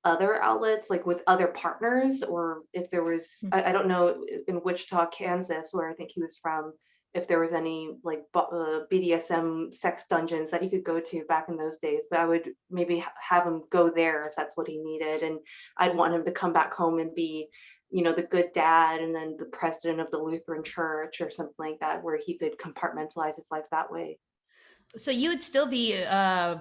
Speaker 2: other outlets, like with other partners, or if there was, I don't know in Wichita, Kansas, where I think he was from, if there was any like BDSM sex dungeons that he could go to back in those days. But I would maybe have him go there if that's what he needed. And I'd want him to come back home and be, the good dad and then the president of the Lutheran church or something like that, where he could compartmentalize his life that way.
Speaker 1: So you would still be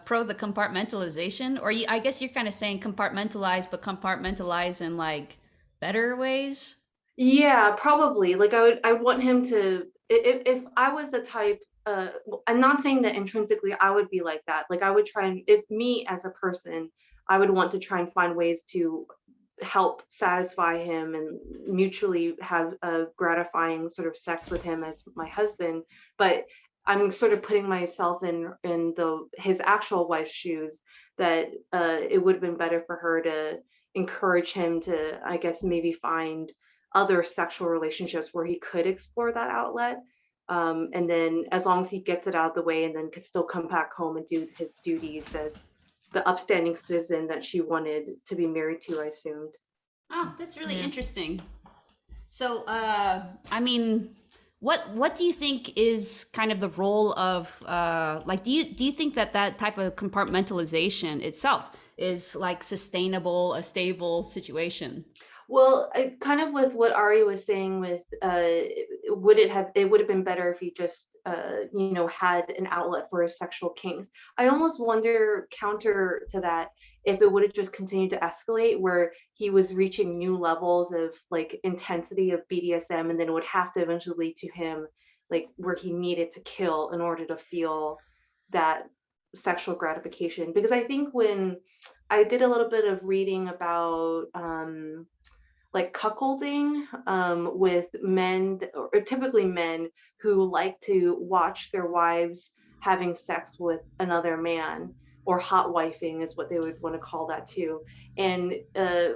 Speaker 1: pro the compartmentalization, or I guess you're kind of saying compartmentalize, but compartmentalize in like better ways.
Speaker 2: Yeah, probably. Like I would want him to, if I was the type, I'm not saying that intrinsically I would be like that. Like I would try and, if me as a person, I would want to try and find ways to help satisfy him and mutually have a gratifying sort of sex with him as my husband. But I'm sort of putting myself in his actual wife's shoes, that it would have been better for her to encourage him to, I guess, maybe find other sexual relationships where he could explore that outlet. And then as long as he gets it out of the way and then could still come back home and do his duties as the upstanding citizen that she wanted to be married to, I assumed.
Speaker 1: Oh, that's really interesting. So, I mean, what do you think is kind of the role of like do you think that type of compartmentalization itself is like sustainable, a stable situation?
Speaker 2: Well, kind of with what Ari was saying with, it would have been better if he just, had an outlet for his sexual kinks. I almost wonder, counter to that, if it would have just continued to escalate where he was reaching new levels of like intensity of BDSM, and then it would have to eventually lead to him like where he needed to kill in order to feel that sexual gratification. Because I think when I did a little bit of reading about, like cuckolding, with men, or typically men who like to watch their wives having sex with another man, or hot wifing is what they would want to call that too. And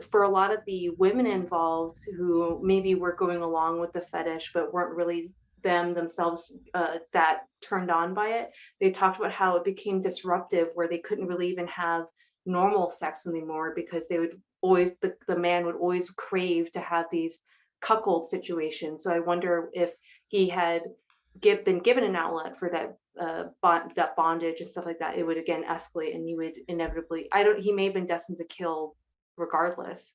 Speaker 2: for a lot of the women involved who maybe were going along with the fetish but weren't really themselves that turned on by it, they talked about how it became disruptive where they couldn't really even have normal sex anymore, because they would always, the man would always crave to have these cuckold situations. So I wonder if he had been given an outlet for that that bondage and stuff like that, it would again escalate, and he would inevitably, he may have been destined to kill regardless.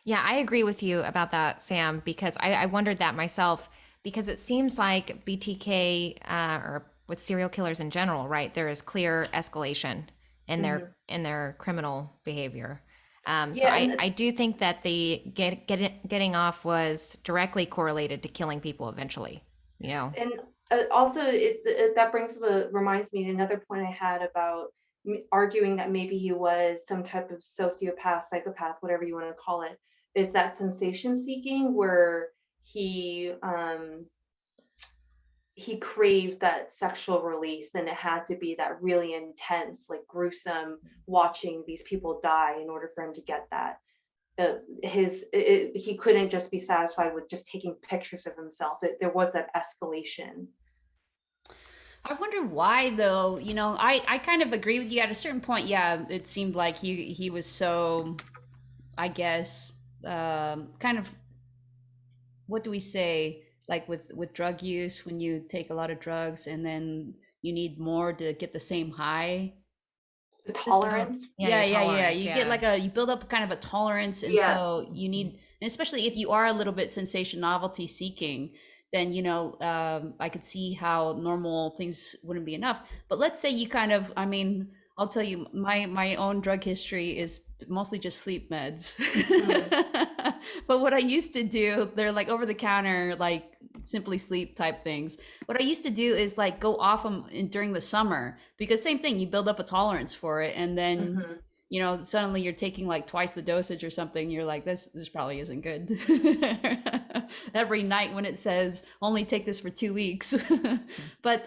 Speaker 3: Yeah, I agree with you about that, Sam, because I wondered that myself, because it seems like BTK, or with serial killers in general, right? There is clear escalation in their criminal behavior. So
Speaker 2: Yeah,
Speaker 3: I do think that the getting off was directly correlated to killing people eventually, you know?
Speaker 2: and also that reminds me another point I had about arguing that maybe he was some type of sociopath, psychopath, whatever you want to call it, is that sensation seeking where he craved that sexual release, and it had to be that really intense, like gruesome, watching these people die in order for him to get that. He couldn't just be satisfied with just taking pictures of himself. There was that escalation.
Speaker 1: I wonder why though. I kind of agree with you at a certain point. Yeah, it seemed like he was so, I guess, kind of, what do we say, like with drug use, when you take a lot of drugs and then you need more to get the same high.
Speaker 2: The
Speaker 1: This is like,
Speaker 2: tolerance.
Speaker 3: Yeah,
Speaker 1: yeah,
Speaker 3: your
Speaker 1: yeah, yeah.
Speaker 3: tolerance.
Speaker 1: You get
Speaker 3: Yeah.
Speaker 1: like you build up kind of a tolerance, and
Speaker 2: Yes.
Speaker 1: so you need, and especially if you are a little bit sensation novelty seeking, then I could see how normal things wouldn't be enough. But let's say you kind of, I mean, I'll tell you, my own drug history is mostly just sleep meds.
Speaker 2: Mhm.
Speaker 1: But what I used to do, they're like over the counter, like simply sleep type things. What I used to do is like go off them during the summer, because same thing, you build up a tolerance for it, and then
Speaker 2: Mhm.
Speaker 1: suddenly you're taking like twice the dosage or something. You're like, this probably isn't good. Every night when it says only take this for 2 weeks. But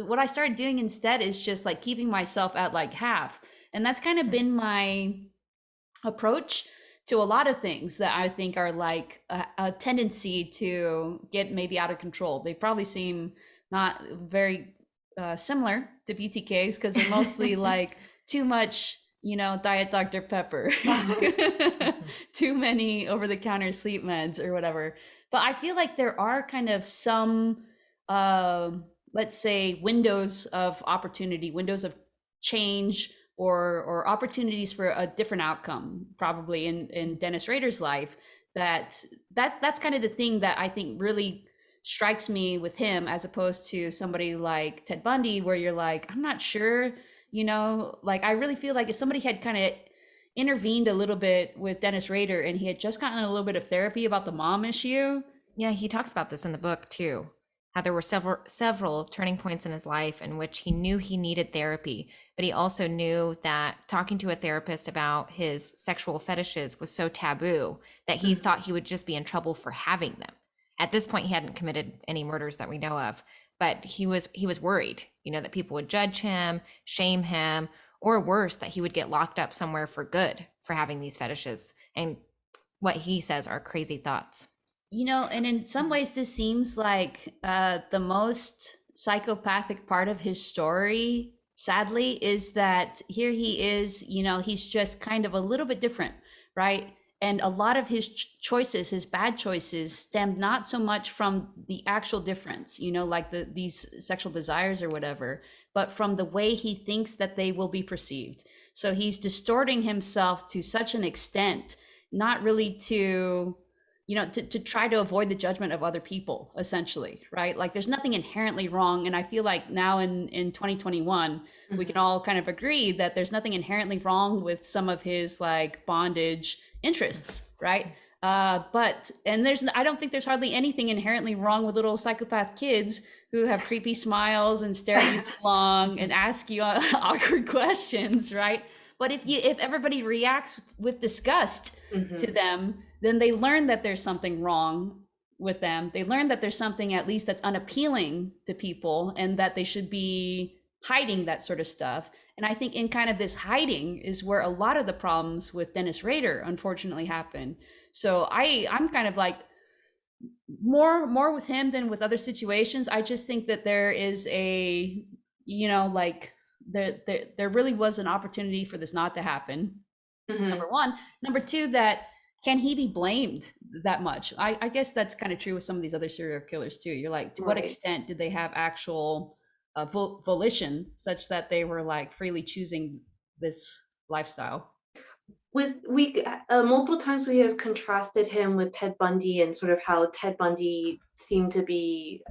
Speaker 1: what I started doing instead is just like keeping myself at like half, and that's kind of been my approach to a lot of things that I think are like a tendency to get maybe out of control. They probably seem not very similar to BTKs, because they're mostly like too much, diet Dr. Pepper, too many over the counter sleep meds or whatever. But I feel like there are kind of some, let's say, windows of opportunity, windows of change, or opportunities for a different outcome, probably in Dennis Rader's life. That's kind of the thing that I think really strikes me with him, as opposed to somebody like Ted Bundy, where you're like, I'm not sure, like I really feel like if somebody had kind of intervened a little bit with Dennis Rader, and he had just gotten a little bit of therapy about the mom issue.
Speaker 3: Yeah, he talks about this in the book too. How there were several turning points in his life in which he knew he needed therapy, but he also knew that talking to a therapist about his sexual fetishes was so taboo that he thought he would just be in trouble for having them. At this point, he hadn't committed any murders that we know of, but he was worried, that people would judge him, shame him, or worse, that he would get locked up somewhere for good for having these fetishes. And what he says are crazy thoughts.
Speaker 1: And in some ways, this seems like the most psychopathic part of his story, sadly, is that here he is, he's just kind of a little bit different, right? And a lot of his choices, his bad choices, stem not so much from the actual difference, like these sexual desires or whatever, but from the way he thinks that they will be perceived. So he's distorting himself to such an extent, not really to to try to avoid the judgment of other people, essentially, right? Like there's nothing inherently wrong. And I feel like now in 2021, we can all kind of agree that there's nothing inherently wrong with some of his like bondage interests, right? I don't think there's hardly anything inherently wrong with little psychopath kids who have creepy smiles and stare at you too long and ask you awkward questions, right? But if everybody reacts with disgust to them, then they learn that there's something wrong with them. They learn that there's something at least that's unappealing to people, and that they should be hiding that sort of stuff. And I think in kind of this hiding is where a lot of the problems with Dennis Rader unfortunately happen. So I'm kind of like more with him than with other situations. I just think that there is a, like there really was an opportunity for this not to happen. Number one. Number two, that can he be blamed that much? I guess that's kind of true with some of these other serial killers too. You're like, to what
Speaker 2: Right.
Speaker 1: extent did they have actual volition, such that they were like freely choosing this lifestyle?
Speaker 2: With we multiple times we have contrasted him with Ted Bundy, and sort of how Ted Bundy seemed to be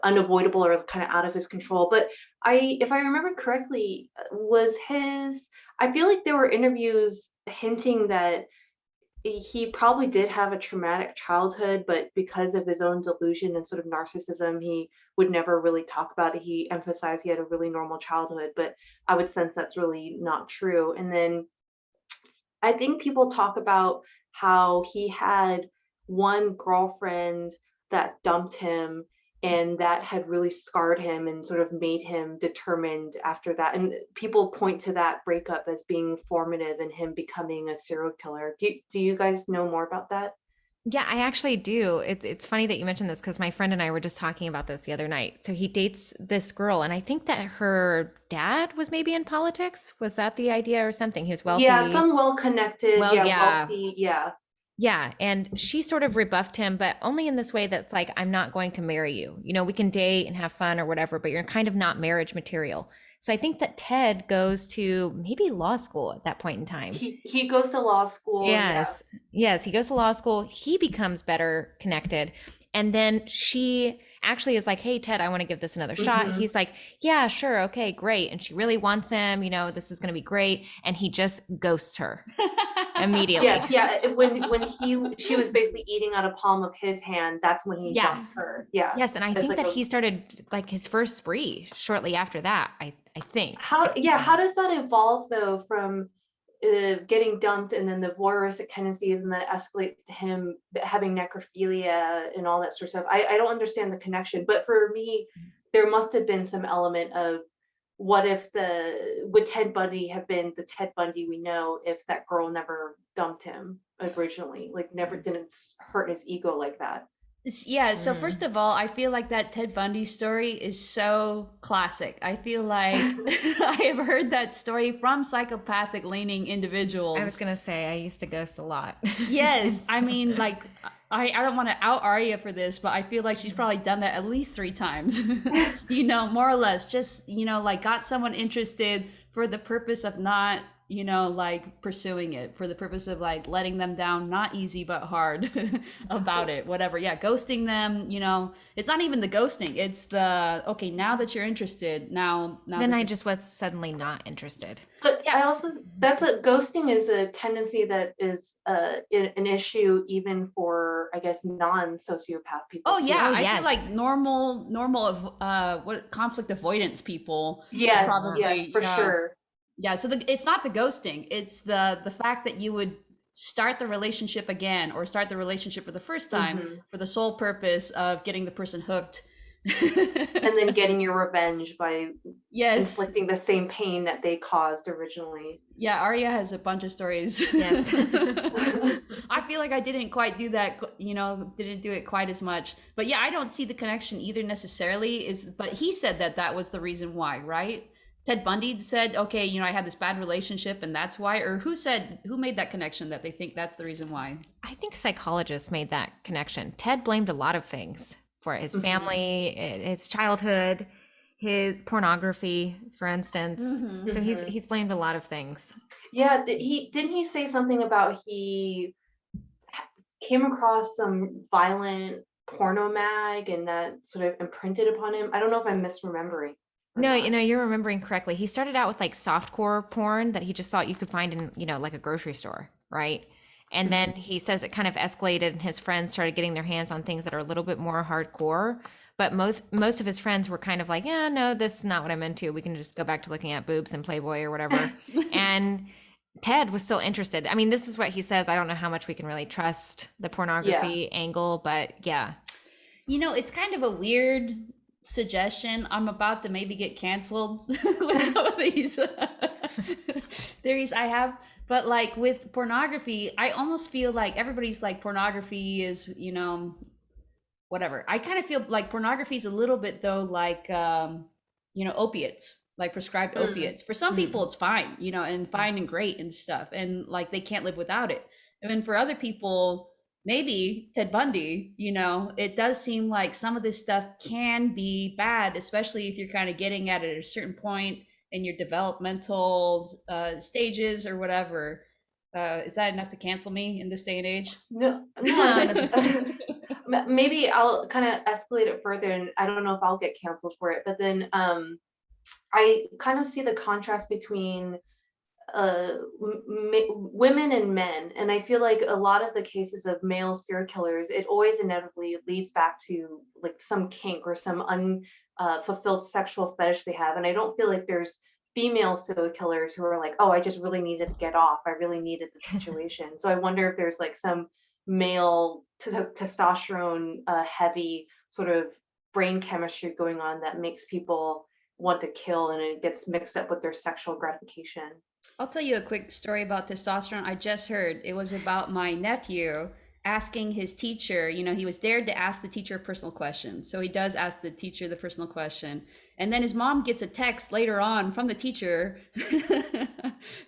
Speaker 2: unavoidable or kind of out of his control. But if I remember correctly, was his? I feel like there were interviews hinting that he probably did have a traumatic childhood, but because of his own delusion and sort of narcissism, he would never really talk about it. He emphasized he had a really normal childhood, but I would sense that's really not true. And then I think people talk about how he had one girlfriend that dumped him, and that had really scarred him and sort of made him determined after that. And people point to that breakup as being formative in him becoming a serial killer. Do you guys know more about that?
Speaker 3: Yeah, I actually do. It's funny that you mentioned this because my friend and I were just talking about this the other night. So he dates this girl, and I think that her dad was maybe in politics. Was that the idea or something? He was
Speaker 2: Yeah,
Speaker 3: wealthy.
Speaker 2: some well-connected,
Speaker 3: Well,
Speaker 2: yeah,
Speaker 3: yeah.
Speaker 2: wealthy, yeah.
Speaker 3: Yeah, and she sort of rebuffed him, but only in this way that's like, I'm not going to marry you. You know, we can date and have fun or whatever, but you're kind of not marriage material. So I think that Ted goes to maybe law school at that point in time.
Speaker 2: He goes to law school, yeah.
Speaker 3: Yes. Yes, he goes to law school. He becomes better connected. And then she actually is like, "Hey Ted, I want to give this another shot."
Speaker 2: Hmm.
Speaker 3: He's like, "Yeah, sure. Okay, great." And she really wants him, you know, this is going to be great, and he just ghosts her immediately.
Speaker 2: Yes, yeah. She was basically eating out of palm of his hand, that's when he
Speaker 3: Yeah.
Speaker 2: dumps her. Yeah.
Speaker 3: Yes, and I
Speaker 2: It's
Speaker 3: think
Speaker 2: like
Speaker 3: that
Speaker 2: a
Speaker 3: he started like his first spree shortly after that. I think. I could be
Speaker 2: how
Speaker 3: wrong.
Speaker 2: does that evolve though from getting dumped and then the voyeuristic tendencies and then it escalates to him having necrophilia and all that sort of stuff. I don't understand the connection, but for me, there must have been some element of what if would Ted Bundy have been the Ted Bundy we know if that girl never dumped him originally, like never didn't hurt his ego like that.
Speaker 1: Yeah, so first
Speaker 3: Mm.
Speaker 1: of all, I feel like that Ted Bundy story is so classic. I feel like I have heard that story from psychopathic leaning
Speaker 3: I was
Speaker 1: individuals.
Speaker 3: gonna say I used to ghost a lot.
Speaker 1: Yes, I mean, like, I don't want to out Arya for this, but I feel like she's probably done that at least 3 times, more or less. Just, like got someone interested for the purpose of not, like pursuing it, for the purpose of like letting them down, not easy, but hard about it, whatever. Yeah, ghosting them, it's not even the ghosting, it's the, okay, now that you're interested, now
Speaker 3: Then
Speaker 1: this
Speaker 3: I
Speaker 1: is,
Speaker 3: just was suddenly not interested.
Speaker 2: But
Speaker 1: yeah.
Speaker 2: I also that's a ghosting is a tendency that is an issue even for I guess non-sociopath people
Speaker 1: Oh yeah,
Speaker 3: Oh
Speaker 2: too.
Speaker 1: I feel like
Speaker 3: yes.
Speaker 1: normal of what conflict avoidance people would
Speaker 2: Yes,
Speaker 3: Uh-huh.
Speaker 2: yes,
Speaker 1: probably,
Speaker 2: for sure.
Speaker 1: yeah. So it's not the ghosting; it's the fact that you would start the relationship again or start the relationship for the first time
Speaker 2: Hmm.
Speaker 1: for the sole purpose of getting the person hooked.
Speaker 2: And then getting your revenge by
Speaker 1: Yes,
Speaker 2: inflicting the same pain that they caused originally.
Speaker 1: yeah. Arya has a bunch of stories.
Speaker 3: Yes.
Speaker 1: I feel like I didn't quite do that, didn't do it quite as much. But yeah, I don't see the connection either necessarily. But he said that that was the reason why, right? Ted Bundy said, okay, I had this bad relationship and that's why. Or who made that connection that they think that's the reason why?
Speaker 3: I think psychologists made that connection. Ted blamed a lot of things for it. His
Speaker 2: Hmm.
Speaker 3: family, his childhood, his pornography, for instance.
Speaker 1: Hmm.
Speaker 3: So
Speaker 2: Hmm.
Speaker 3: he's blamed a lot of things.
Speaker 2: Yeah, didn't he say something about he came across some violent porno mag and that sort of imprinted upon him? I don't know if I'm misremembering or
Speaker 3: No,
Speaker 2: not.
Speaker 3: you're remembering correctly. He started out with like softcore porn that he just thought you could find in, like a grocery store, right? And then
Speaker 2: Hmm.
Speaker 3: he says it kind of escalated and his friends started getting their hands on things that are a little bit more hardcore. But most of his friends were kind of like, yeah, no, this is not what I'm into. We can just go back to looking at boobs and Playboy or whatever. And Ted was still interested. I mean, this is what he says. I don't know how much we can really trust the
Speaker 2: Yeah.
Speaker 3: pornography angle, but yeah.
Speaker 1: It's kind of a weird suggestion. I'm about to maybe get canceled with some of these theories I have. But like with pornography, I almost feel like everybody's like pornography is, whatever. I kind of feel like pornography is a little bit though like opiates, like prescribed
Speaker 2: Mm.
Speaker 1: opiates. For some people
Speaker 3: Mm.
Speaker 1: it's fine, and fine and great and stuff, and like they can't live without it. And then for other people, maybe Ted Bundy, it does seem like some of this stuff can be bad, especially if you're kind of getting at it at a certain point in your developmental stages or whatever. Is that enough to cancel me in this day and age?
Speaker 2: No, no,
Speaker 3: No, nothing to say.
Speaker 2: maybe I'll kind of escalate it further, and I don't know if I'll get canceled for it. But then, I kind of see the contrast between women and men, and I feel like a lot of the cases of male serial killers, it always inevitably leads back to like some kink or some fulfilled sexual fetish they have, and I don't feel like there's female serial killers who are like, oh, I just really needed to get off, I really needed the situation. So I wonder if there's like some male testosterone heavy sort of brain chemistry going on that makes people want to kill, and it gets mixed up with their sexual gratification.
Speaker 1: I'll tell you a quick story about testosterone I just heard. It was about my nephew asking his teacher, he was dared to ask the teacher a personal question. So he does ask the teacher the personal question. And then his mom gets a text later on from the teacher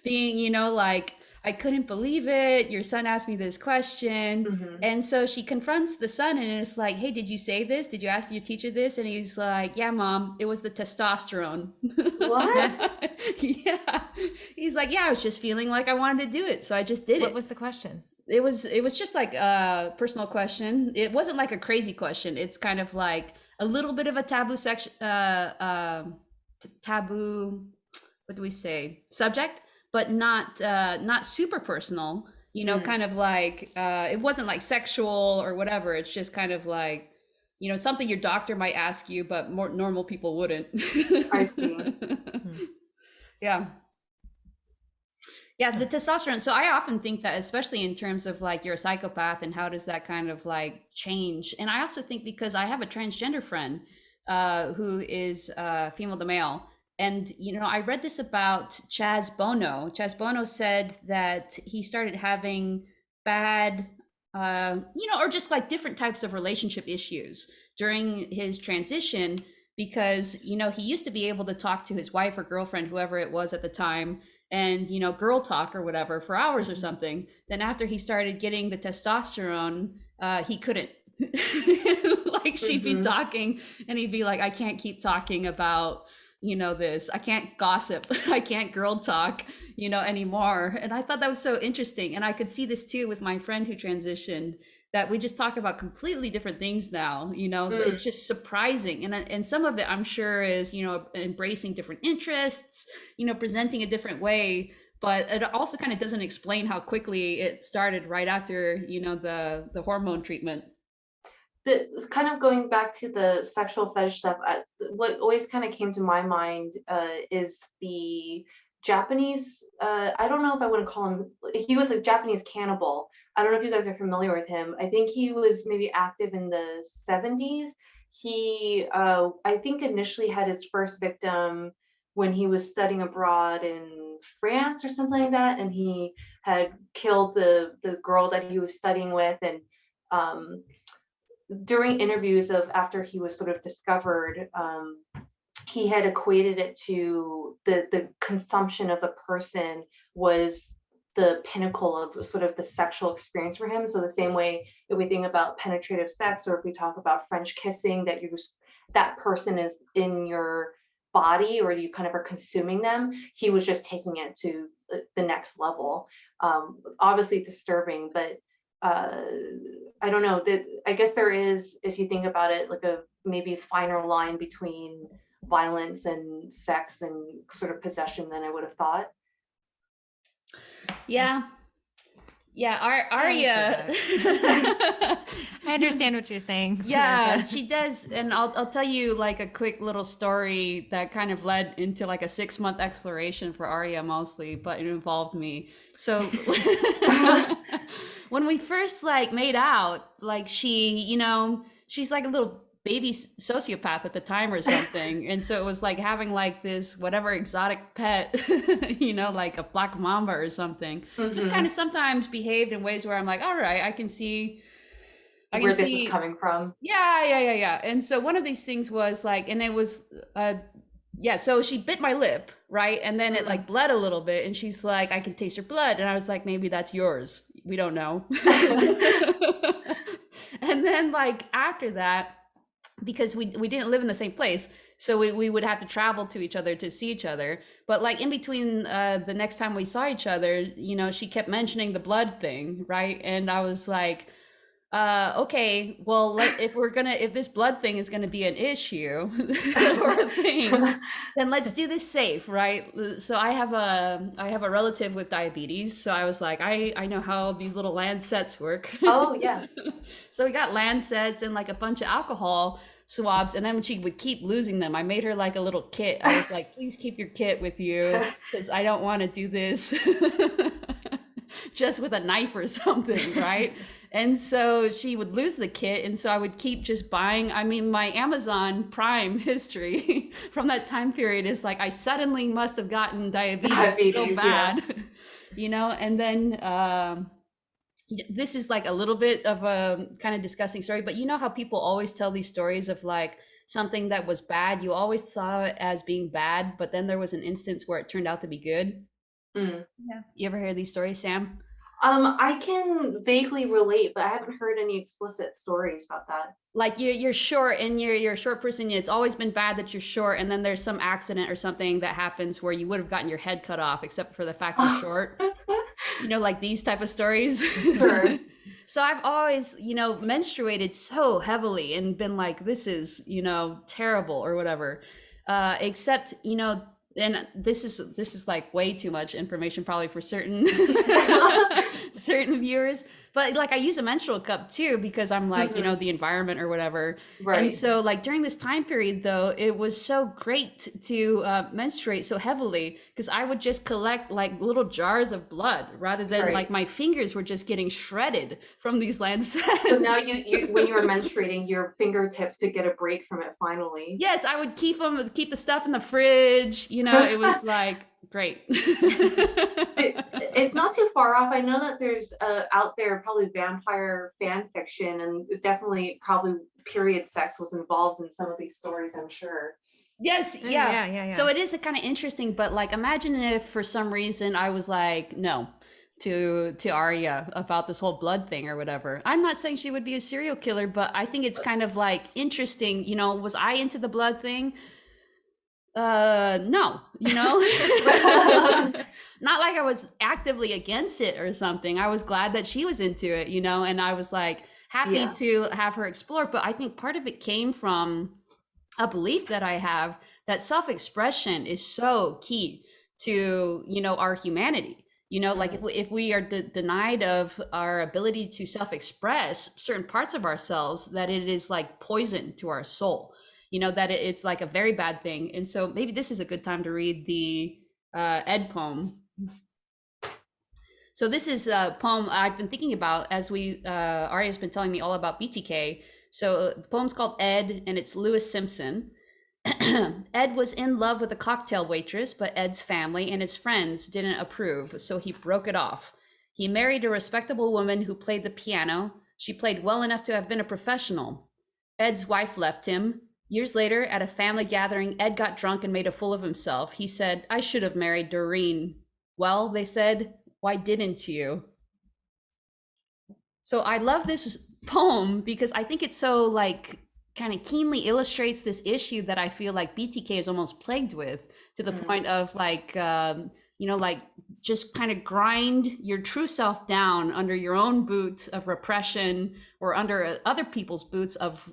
Speaker 1: being, like, I couldn't believe it. Your son asked me this question. And so she confronts the son and it's like, hey, did you say this? Did you ask your teacher this? And he's like, yeah, mom, it was the testosterone.
Speaker 2: What?
Speaker 1: Yeah. He's like, yeah, I was just feeling like I wanted to do it. So I just did it.
Speaker 3: What was the question?
Speaker 1: It was just like a personal question. It wasn't like a crazy question. It's kind of like a little bit of a taboo section, taboo, what do we say? Subject, but not super personal, kind of like, it wasn't like sexual or whatever. It's just kind of like, something your doctor might ask you, but more normal people wouldn't.
Speaker 2: I see.
Speaker 1: Yeah. Yeah, the testosterone. So I often think that, especially in terms of like you're a psychopath and how does that kind of like change. And I also think because I have a transgender friend who is female to male. And, I read this about Chaz Bono. Chaz Bono said that he started having bad, or just like different types of relationship issues during his transition because, he used to be able to talk to his wife or girlfriend, whoever it was at the time, and girl talk or whatever for hours or something. Then after he started getting the testosterone, he couldn't. Like she'd be talking and he'd be like, I can't keep talking about this, I can't gossip, I can't girl talk anymore. And I thought that was so interesting. And I could see this too with my friend who transitioned, that we just talk about completely different things now. It's just surprising. And some of it I'm sure is, embracing different interests, presenting a different way, but it also kind of doesn't explain how quickly it started right after, the hormone treatment.
Speaker 2: Kind of going back to the sexual fetish stuff, what always kind of came to my mind is the Japanese, I don't know if I want to call him, he was a Japanese cannibal. I don't know if you guys are familiar with him. I think he was maybe active in the 70s. He, I think initially had his first victim when he was studying abroad in France or something like that. And he had killed the girl that he was studying with. And during interviews of after he was sort of discovered, he had equated it to the consumption of a person was the pinnacle of sort of the sexual experience for him. So the same way if we think about penetrative sex, or if we talk about French kissing, that person is in your body or you kind of are consuming them, he was just taking it to the next level. Obviously disturbing, but I don't know, that I guess there is, if you think about it, like a maybe finer line between violence and sex and sort of possession than I would have thought.
Speaker 1: Yeah. Arya.
Speaker 3: I understand what you're saying.
Speaker 1: Yeah,
Speaker 3: Samantha.
Speaker 1: she does. And I'll tell you like a quick little story that kind of led into like a 6-month exploration for Arya mostly, but it involved me. So when we first like made out, like she, she's like a little baby sociopath at the time or something. And so it was like having like this whatever exotic pet, like a black mamba or something, just kind of sometimes behaved in ways where I'm like, all right, I can see
Speaker 2: where this is coming from.
Speaker 1: Yeah. And so one of these things was like, and it was, so she bit my lip, right? And then it like bled a little bit and she's like, I can taste your blood. And I was like, maybe that's yours. We don't know. And then like after that, because we didn't live in the same place, so we would have to travel to each other to see each other. But like in between the next time we saw each other, she kept mentioning the blood thing, right? And I was like, okay, well, if this blood thing is gonna be an issue or a thing, then let's do this safe, right? So I have a relative with diabetes, so I was like, I know how these little Lancets work.
Speaker 2: Oh yeah.
Speaker 1: So we got Lancets and like a bunch of alcohol swabs, and then when she would keep losing them, I made her like a little kit. I was like, please keep your kit with you because I don't want to do this just with a knife or something, right? And so she would lose the kit, and so I would keep just buying. I mean, my Amazon Prime history from that time period is like I suddenly must have gotten diabetes so bad, and then this is like a little bit of a kind of disgusting story, but you know how people always tell these stories of like something that was bad, you always saw it as being bad, but then there was an instance where it turned out to be good.
Speaker 2: Mm.
Speaker 1: Yeah. You ever hear these stories, Sam?
Speaker 2: I can vaguely relate, but I haven't heard any explicit stories about that.
Speaker 1: Like you're short and you're a short person. It's always been bad that you're short, and then there's some accident or something that happens where you would have gotten your head cut off, except for the fact you're short. You know, like these type of stories.
Speaker 2: Sure.
Speaker 1: So I've always, you know, menstruated so heavily and been like, this is, you know, terrible or whatever. Except, you know, and this is like way too much information probably for certain certain viewers, but like I use a menstrual cup too because I'm like, you know, the environment or whatever.
Speaker 2: Right.
Speaker 1: And so like during this time period though, it was so great to menstruate so heavily because I would just collect like little jars of blood rather than
Speaker 2: Right.
Speaker 1: like my fingers were just getting shredded from these lancets.
Speaker 2: So now you when you were menstruating, your fingertips could get a break from it finally.
Speaker 1: Yes, I would keep the stuff in the fridge. You know, it was like great.
Speaker 2: It's not too far off. I know that there's out there probably vampire fan fiction, and definitely probably period sex was involved in some of these stories, I'm sure.
Speaker 1: Yes, yeah.
Speaker 3: Yeah.
Speaker 1: So it is a kind of interesting, but like imagine if for some reason I was like, no, to Arya about this whole blood thing or whatever. I'm not saying she would be a serial killer, but I think it's kind of like interesting, you know, was I into the blood thing? No, you know. Not like I was actively against it or something. I was glad that she was into it, you know, and I was like happy to have her explore, but I think part of it came from a belief that I have that self-expression is so key to, you know, our humanity. You know, like if we are denied of our ability to self-express certain parts of ourselves, that it is like poison to our soul, you know, that it's like a very bad thing. And so maybe this is a good time to read the Ed poem. So this is a poem I've been thinking about as Arya's been telling me all about BTK. So the poem's called Ed, and it's Lewis Simpson. Ed was in love with a cocktail waitress, but Ed's family and his friends didn't approve, so he broke it off. He married a respectable woman who played the piano. She played well enough to have been a professional. Ed's wife left him. Years later, at a family gathering, Ed got drunk and made a fool of himself. He said, "I should have married Doreen." Well, they said, "Why didn't you?" So I love this poem because I think it's so like kind of keenly illustrates this issue that I feel like BTK is almost plagued with, to the point of like, you know, like just kind of grind your true self down under your own boot of repression or under other people's boots of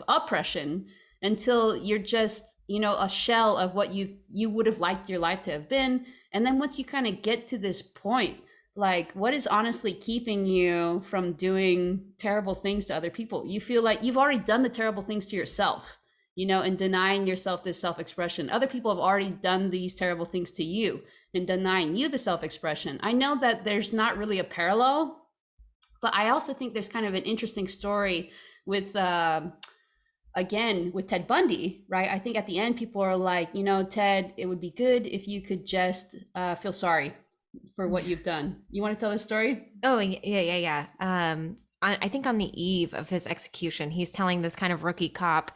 Speaker 1: oppression until you're just, you know, a shell of what you would have liked your life to have been. And then once you kind of get to this point, like what is honestly keeping you from doing terrible things to other people? You feel like you've already done the terrible things to yourself, you know, and denying yourself this self-expression. Other people have already done these terrible things to you and denying you the self-expression. I know that there's not really a parallel, but I also think there's kind of an interesting story with again with Ted Bundy, right? I think at the end people are like, you know, Ted, it would be good if you could just feel sorry for what you've done. You want to tell this story?
Speaker 3: Oh, yeah. I think on the eve of his execution, he's telling this kind of rookie cop,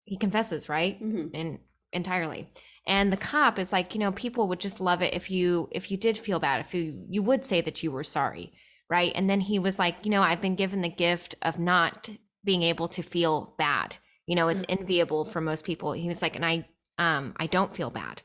Speaker 3: he confesses, right? And entirely. And the cop is like, you know, people would just love it if you did feel bad, if you would say that you were sorry, right? And then he was like, you know, I've been given the gift of not being able to feel bad. You know, it's enviable for most people. He was like, and I don't feel bad.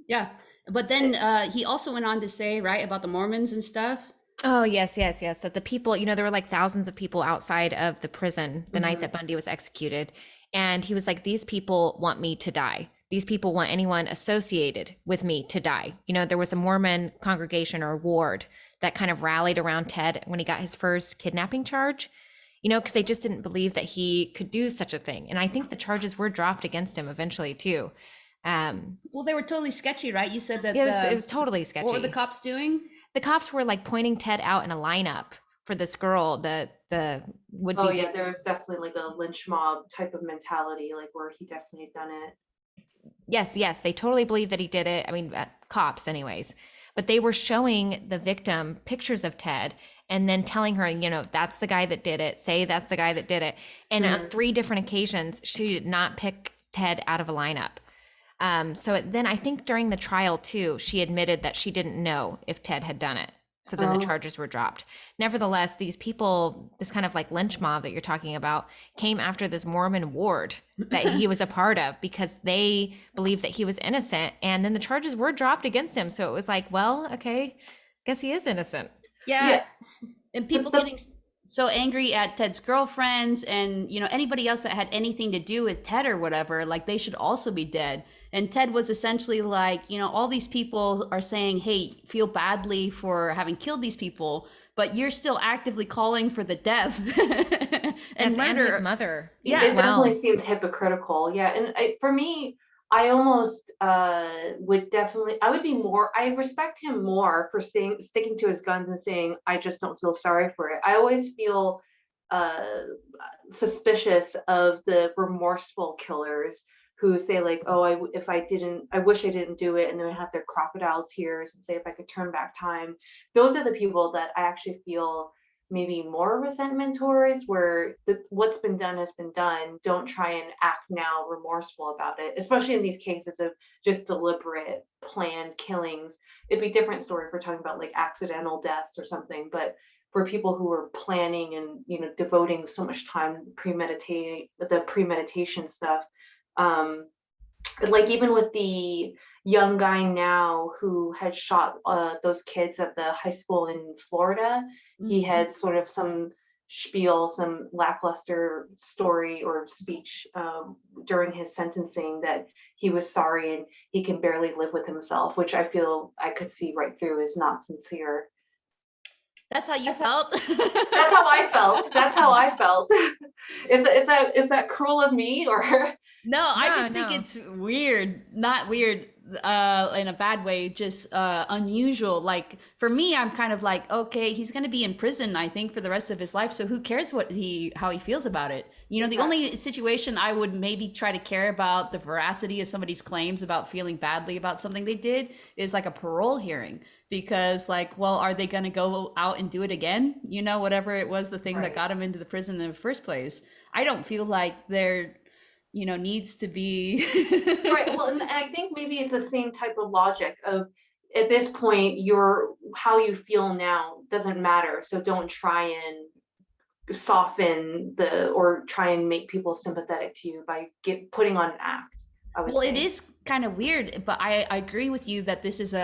Speaker 1: Yeah. But then he also went on to say, right, about the Mormons and stuff.
Speaker 3: Oh, yes. That the people, you know, there were like thousands of people outside of the prison the night that Bundy was executed. And he was like, these people want me to die. These people want anyone associated with me to die. You know, there was a Mormon congregation or ward that kind of rallied around Ted when he got his first kidnapping charge, you know, because they just didn't believe that he could do such a thing. And I think the charges were dropped against him eventually, too.
Speaker 1: Well, they were totally sketchy, right? You said that
Speaker 3: it was totally sketchy.
Speaker 1: What were the cops doing?
Speaker 3: The cops were like pointing Ted out in a lineup for this girl, the would-be.
Speaker 2: Oh yeah, there was definitely like a lynch mob type of mentality, like where he definitely had done it.
Speaker 3: Yes, they totally believe that he did it. I mean, cops anyways. but they were showing the victim pictures of Ted and then telling her, that's the guy that did it. Say that's the guy that did it. And on 3 different occasions, she did not pick Ted out of a lineup. So then I think during the trial too, she admitted that she didn't know if Ted had done it. So then the charges were dropped. Nevertheless, these people, this kind of like lynch mob that you're talking about, came after this Mormon ward that he was a part of because they believed that he was innocent. And then the charges were dropped against him. So it was like, well, okay, guess he is innocent.
Speaker 1: Yeah. And people getting so angry at Ted's girlfriends and, anybody else that had anything to do with Ted or whatever, like they should also be dead. And Ted was essentially like, all these people are saying, hey, feel badly for having killed these people, but you're still actively calling for the death and
Speaker 3: Yes,
Speaker 1: murder.
Speaker 3: and his mother.
Speaker 1: Yeah,
Speaker 2: it definitely seems hypocritical. Yeah. And for me, I almost would be more, I respect him more for sticking to his guns and saying, I just don't feel sorry for it. I always feel suspicious of the remorseful killers who say like, oh, I wish I didn't do it. And then have their crocodile tears and say, if I could turn back time. Those are the people that I actually feel maybe more resentment towards, where what's been done has been done. Don't try and act now remorseful about it, especially in these cases of just deliberate planned killings. It'd be a different story if we're talking about like accidental deaths or something, but for people who are planning and devoting so much time the premeditation stuff, like even with the young guy now who had shot those kids at the high school in Florida, he had sort of some spiel, some lackluster story or speech during his sentencing that he was sorry and he can barely live with himself, which I feel I could see right through is not sincere.
Speaker 1: That's how you felt?
Speaker 2: That's how I felt. That's how I felt. Is that cruel of me or?
Speaker 1: No, I just think it's weird. Not weird in a bad way, just unusual. Like for me, I'm kind of like, okay, he's going to be in prison, I think, for the rest of his life. So who cares how he feels about it? The only situation I would maybe try to care about the veracity of somebody's claims about feeling badly about something they did is like a parole hearing. Because like, well, are they going to go out and do it again? Whatever it was, the thing that got him into the prison in the first place. I don't feel like they're needs to be
Speaker 2: right. Well, and I think maybe it's the same type of logic of at this point, how you feel now doesn't matter. So don't try and soften or try and make people sympathetic to you by putting on an act.
Speaker 1: Well, it is kind of weird, but I agree with you that this is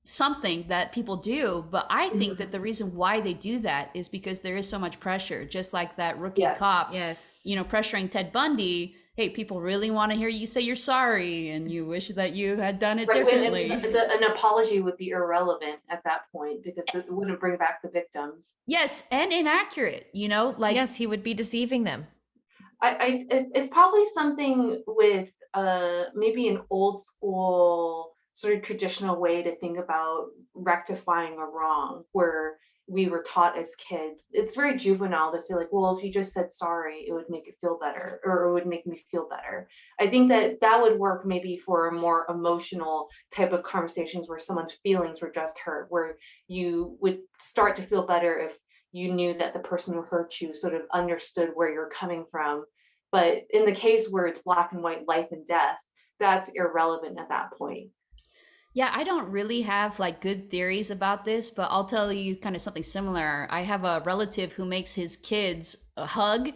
Speaker 1: something that people do, but I think that the reason why they do that is because there is so much pressure, just like that rookie cop, pressuring Ted Bundy. Hey, people really want to hear you say you're sorry and you wish that you had done it differently.
Speaker 2: An apology would be irrelevant at that point because it wouldn't bring back the victims.
Speaker 1: Yes, and inaccurate, like
Speaker 3: yes, he would be deceiving them.
Speaker 2: It's probably something with maybe an old school sort of traditional way to think about rectifying a wrong, where we were taught as kids. It's very juvenile to say like, well, if you just said sorry, it would make it feel better, or it would make me feel better. I think that would work maybe for a more emotional type of conversations where someone's feelings were just hurt, where you would start to feel better if you knew that the person who hurt you sort of understood where you're coming from. But in the case where it's black and white, life and death, that's irrelevant at that point.
Speaker 1: Yeah, I don't really have like good theories about this, but I'll tell you kind of something similar. I have a relative who makes his kids a hug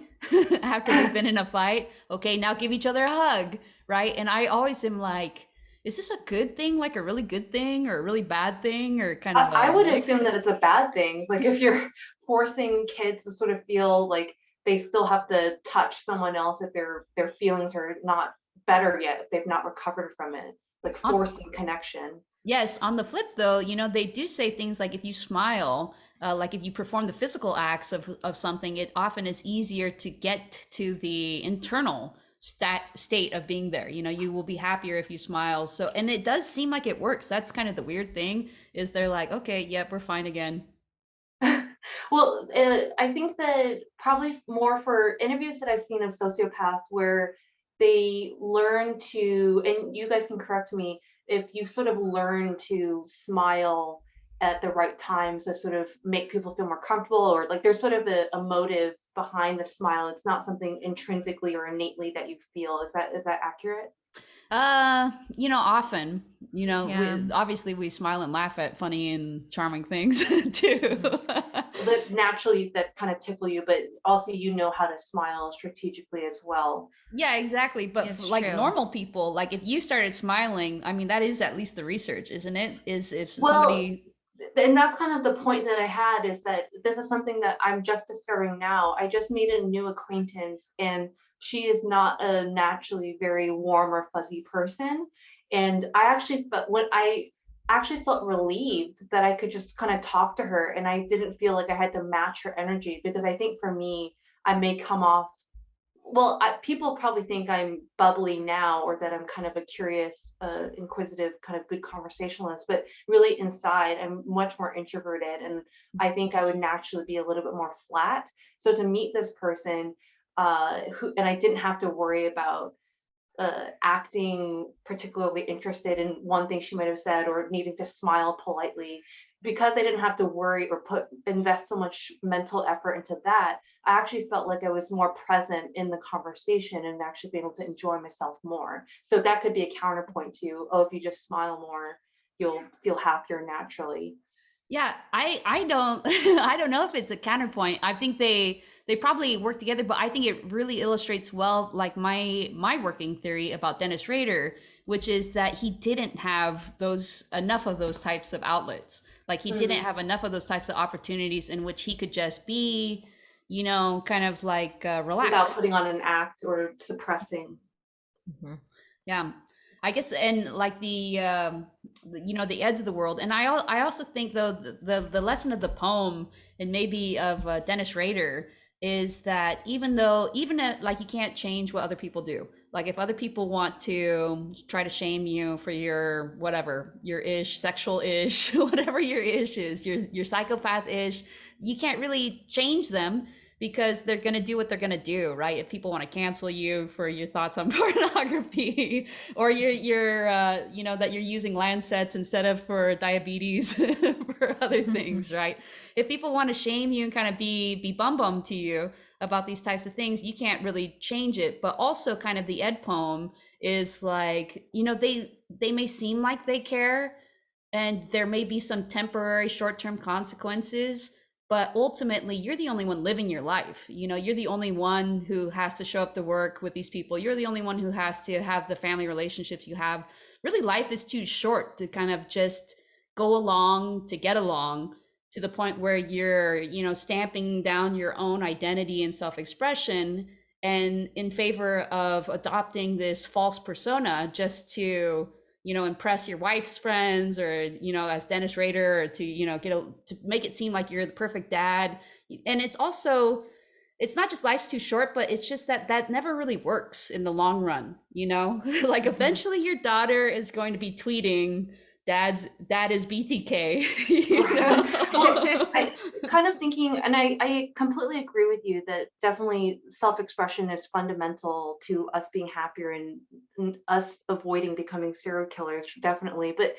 Speaker 1: after they've been in a fight. Okay, now give each other a hug, right? And I always am like, is this a good thing, like a really good thing or a really bad thing, or kind of
Speaker 2: I would assume that it's a bad thing. Like if you're forcing kids to sort of feel like they still have to touch someone else if their feelings are not better yet, if they've not recovered from it. Like forcing connection.
Speaker 1: Yes. On the flip though, they do say things like if you smile, like if you perform the physical acts of something, it often is easier to get to the internal state of being there. You will be happier if you smile. So, and it does seem like it works. That's kind of the weird thing is they're like, okay, yep, we're fine again.
Speaker 2: Well, I think that probably more for interviews that I've seen of sociopaths where they learn to, and you guys can correct me, if you sort of learn to smile at the right times to sort of make people feel more comfortable, or like there's sort of a motive behind the smile. It's not something intrinsically or innately that you feel. Is that accurate?
Speaker 1: Often,
Speaker 3: Yeah.
Speaker 1: obviously we smile and laugh at funny and charming things too.
Speaker 2: That naturally that kind of tickle you, but also how to smile strategically as well.
Speaker 1: Yeah, exactly. But
Speaker 3: It's
Speaker 1: like
Speaker 3: true.
Speaker 1: normal people, like if you started smiling, I mean, that is at least the research, isn't it? Is if
Speaker 2: Well,
Speaker 1: somebody,
Speaker 2: and that's kind of the point that I had, is that this is something that I'm just discovering now. I just made a new acquaintance, and she is not a naturally very warm or fuzzy person. And I actually felt relieved that I could just kind of talk to her, and I didn't feel like I had to match her energy, because I think for me, I may come off well, people probably think I'm bubbly now, or that I'm kind of a curious, inquisitive, kind of good conversationalist, but really inside, I'm much more introverted. And I think I would naturally be a little bit more flat. So to meet this person, and I didn't have to worry about acting particularly interested in one thing she might have said, or needing to smile politely, because I didn't have to worry or invest so much mental effort into that. I actually felt like I was more present in the conversation and actually being able to enjoy myself more. So that could be a counterpoint to, oh, if you just smile more, you'll feel happier naturally.
Speaker 1: yeah, I don't I don't know if it's a counterpoint. I think they probably work together, but I think it really illustrates well like my working theory about Dennis Rader, which is that he didn't have those enough of those types of outlets. Like he didn't
Speaker 2: Mhm.
Speaker 1: have enough of those types of opportunities in which he could just be, kind of like
Speaker 2: Without putting
Speaker 1: relaxed.
Speaker 2: on an act or suppressing.
Speaker 3: Mhm.
Speaker 1: Yeah, I guess, and like the Eds of the world, and I also think though the lesson of the poem and maybe of Dennis Rader is that even like you can't change what other people do. Like if other people want to try to shame you for your whatever your ish, sexual ish, whatever your ish is, your psychopath ish, you can't really change them because they're going to do what they're going to do, right? If people want to cancel you for your thoughts on pornography, or that you're using Lancets instead of for diabetes, for other things, right? If people want to shame you and kind of be bum to you about these types of things, you can't really change it. But also kind of the Ed poem is like, they may seem like they care, and there may be some temporary short-term consequences, but ultimately you're the only one living your life. You're the only one who has to show up to work with these people. You're the only one who has to have the family relationships you have. Really, life is too short to kind of just go along to get along, to the point where you're stamping down your own identity and self-expression, and in favor of adopting this false persona just to impress your wife's friends, or as Dennis Rader, or to to make it seem like you're the perfect dad. And it's not just life's too short, but it's just that never really works in the long run. Like
Speaker 3: Mhm.
Speaker 1: eventually your daughter is going to be tweeting, dad is BTK.
Speaker 2: Well, I kind of thinking, and I completely agree with you that definitely self-expression is fundamental to us being happier, and us avoiding becoming serial killers, definitely. But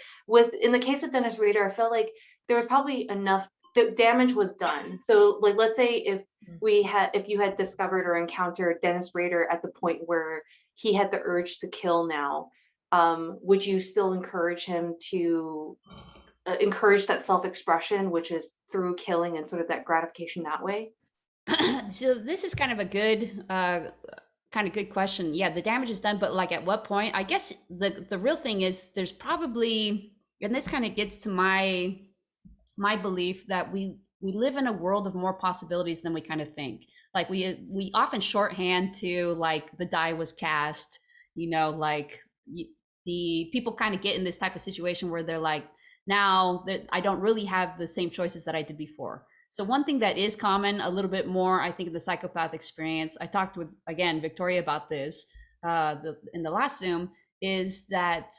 Speaker 2: in the case of Dennis Rader, I felt like there was probably enough, the damage was done. So like, let's say if you had discovered or encountered Dennis Rader at the point where he had the urge to kill now, would you still encourage him to encourage that self-expression, which is through killing and sort of that gratification that way?
Speaker 1: So this is kind of good question. Yeah, the damage is done, but like at what point? I guess the real thing is there's probably, and this kind of gets to my belief that we live in a world of more possibilities than we kind of think. Like we often shorthand to like the die was cast, like the people kind of get in this type of situation where they're like, now that I don't really have the same choices that I did before. So one thing that is common a little bit more, I think, in the psychopath experience, I talked with, again, Victoria about this in the last Zoom, is that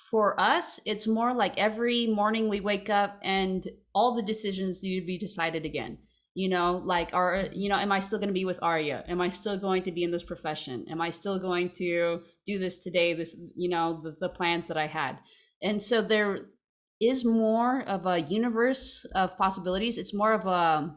Speaker 1: for us, it's more like every morning we wake up and all the decisions need to be decided again. like, am I still going to be with Arya? Am I still going to be in this profession? Am I still going to do this today? This, the plans that I had. And so there is more of a universe of possibilities. It's more of a,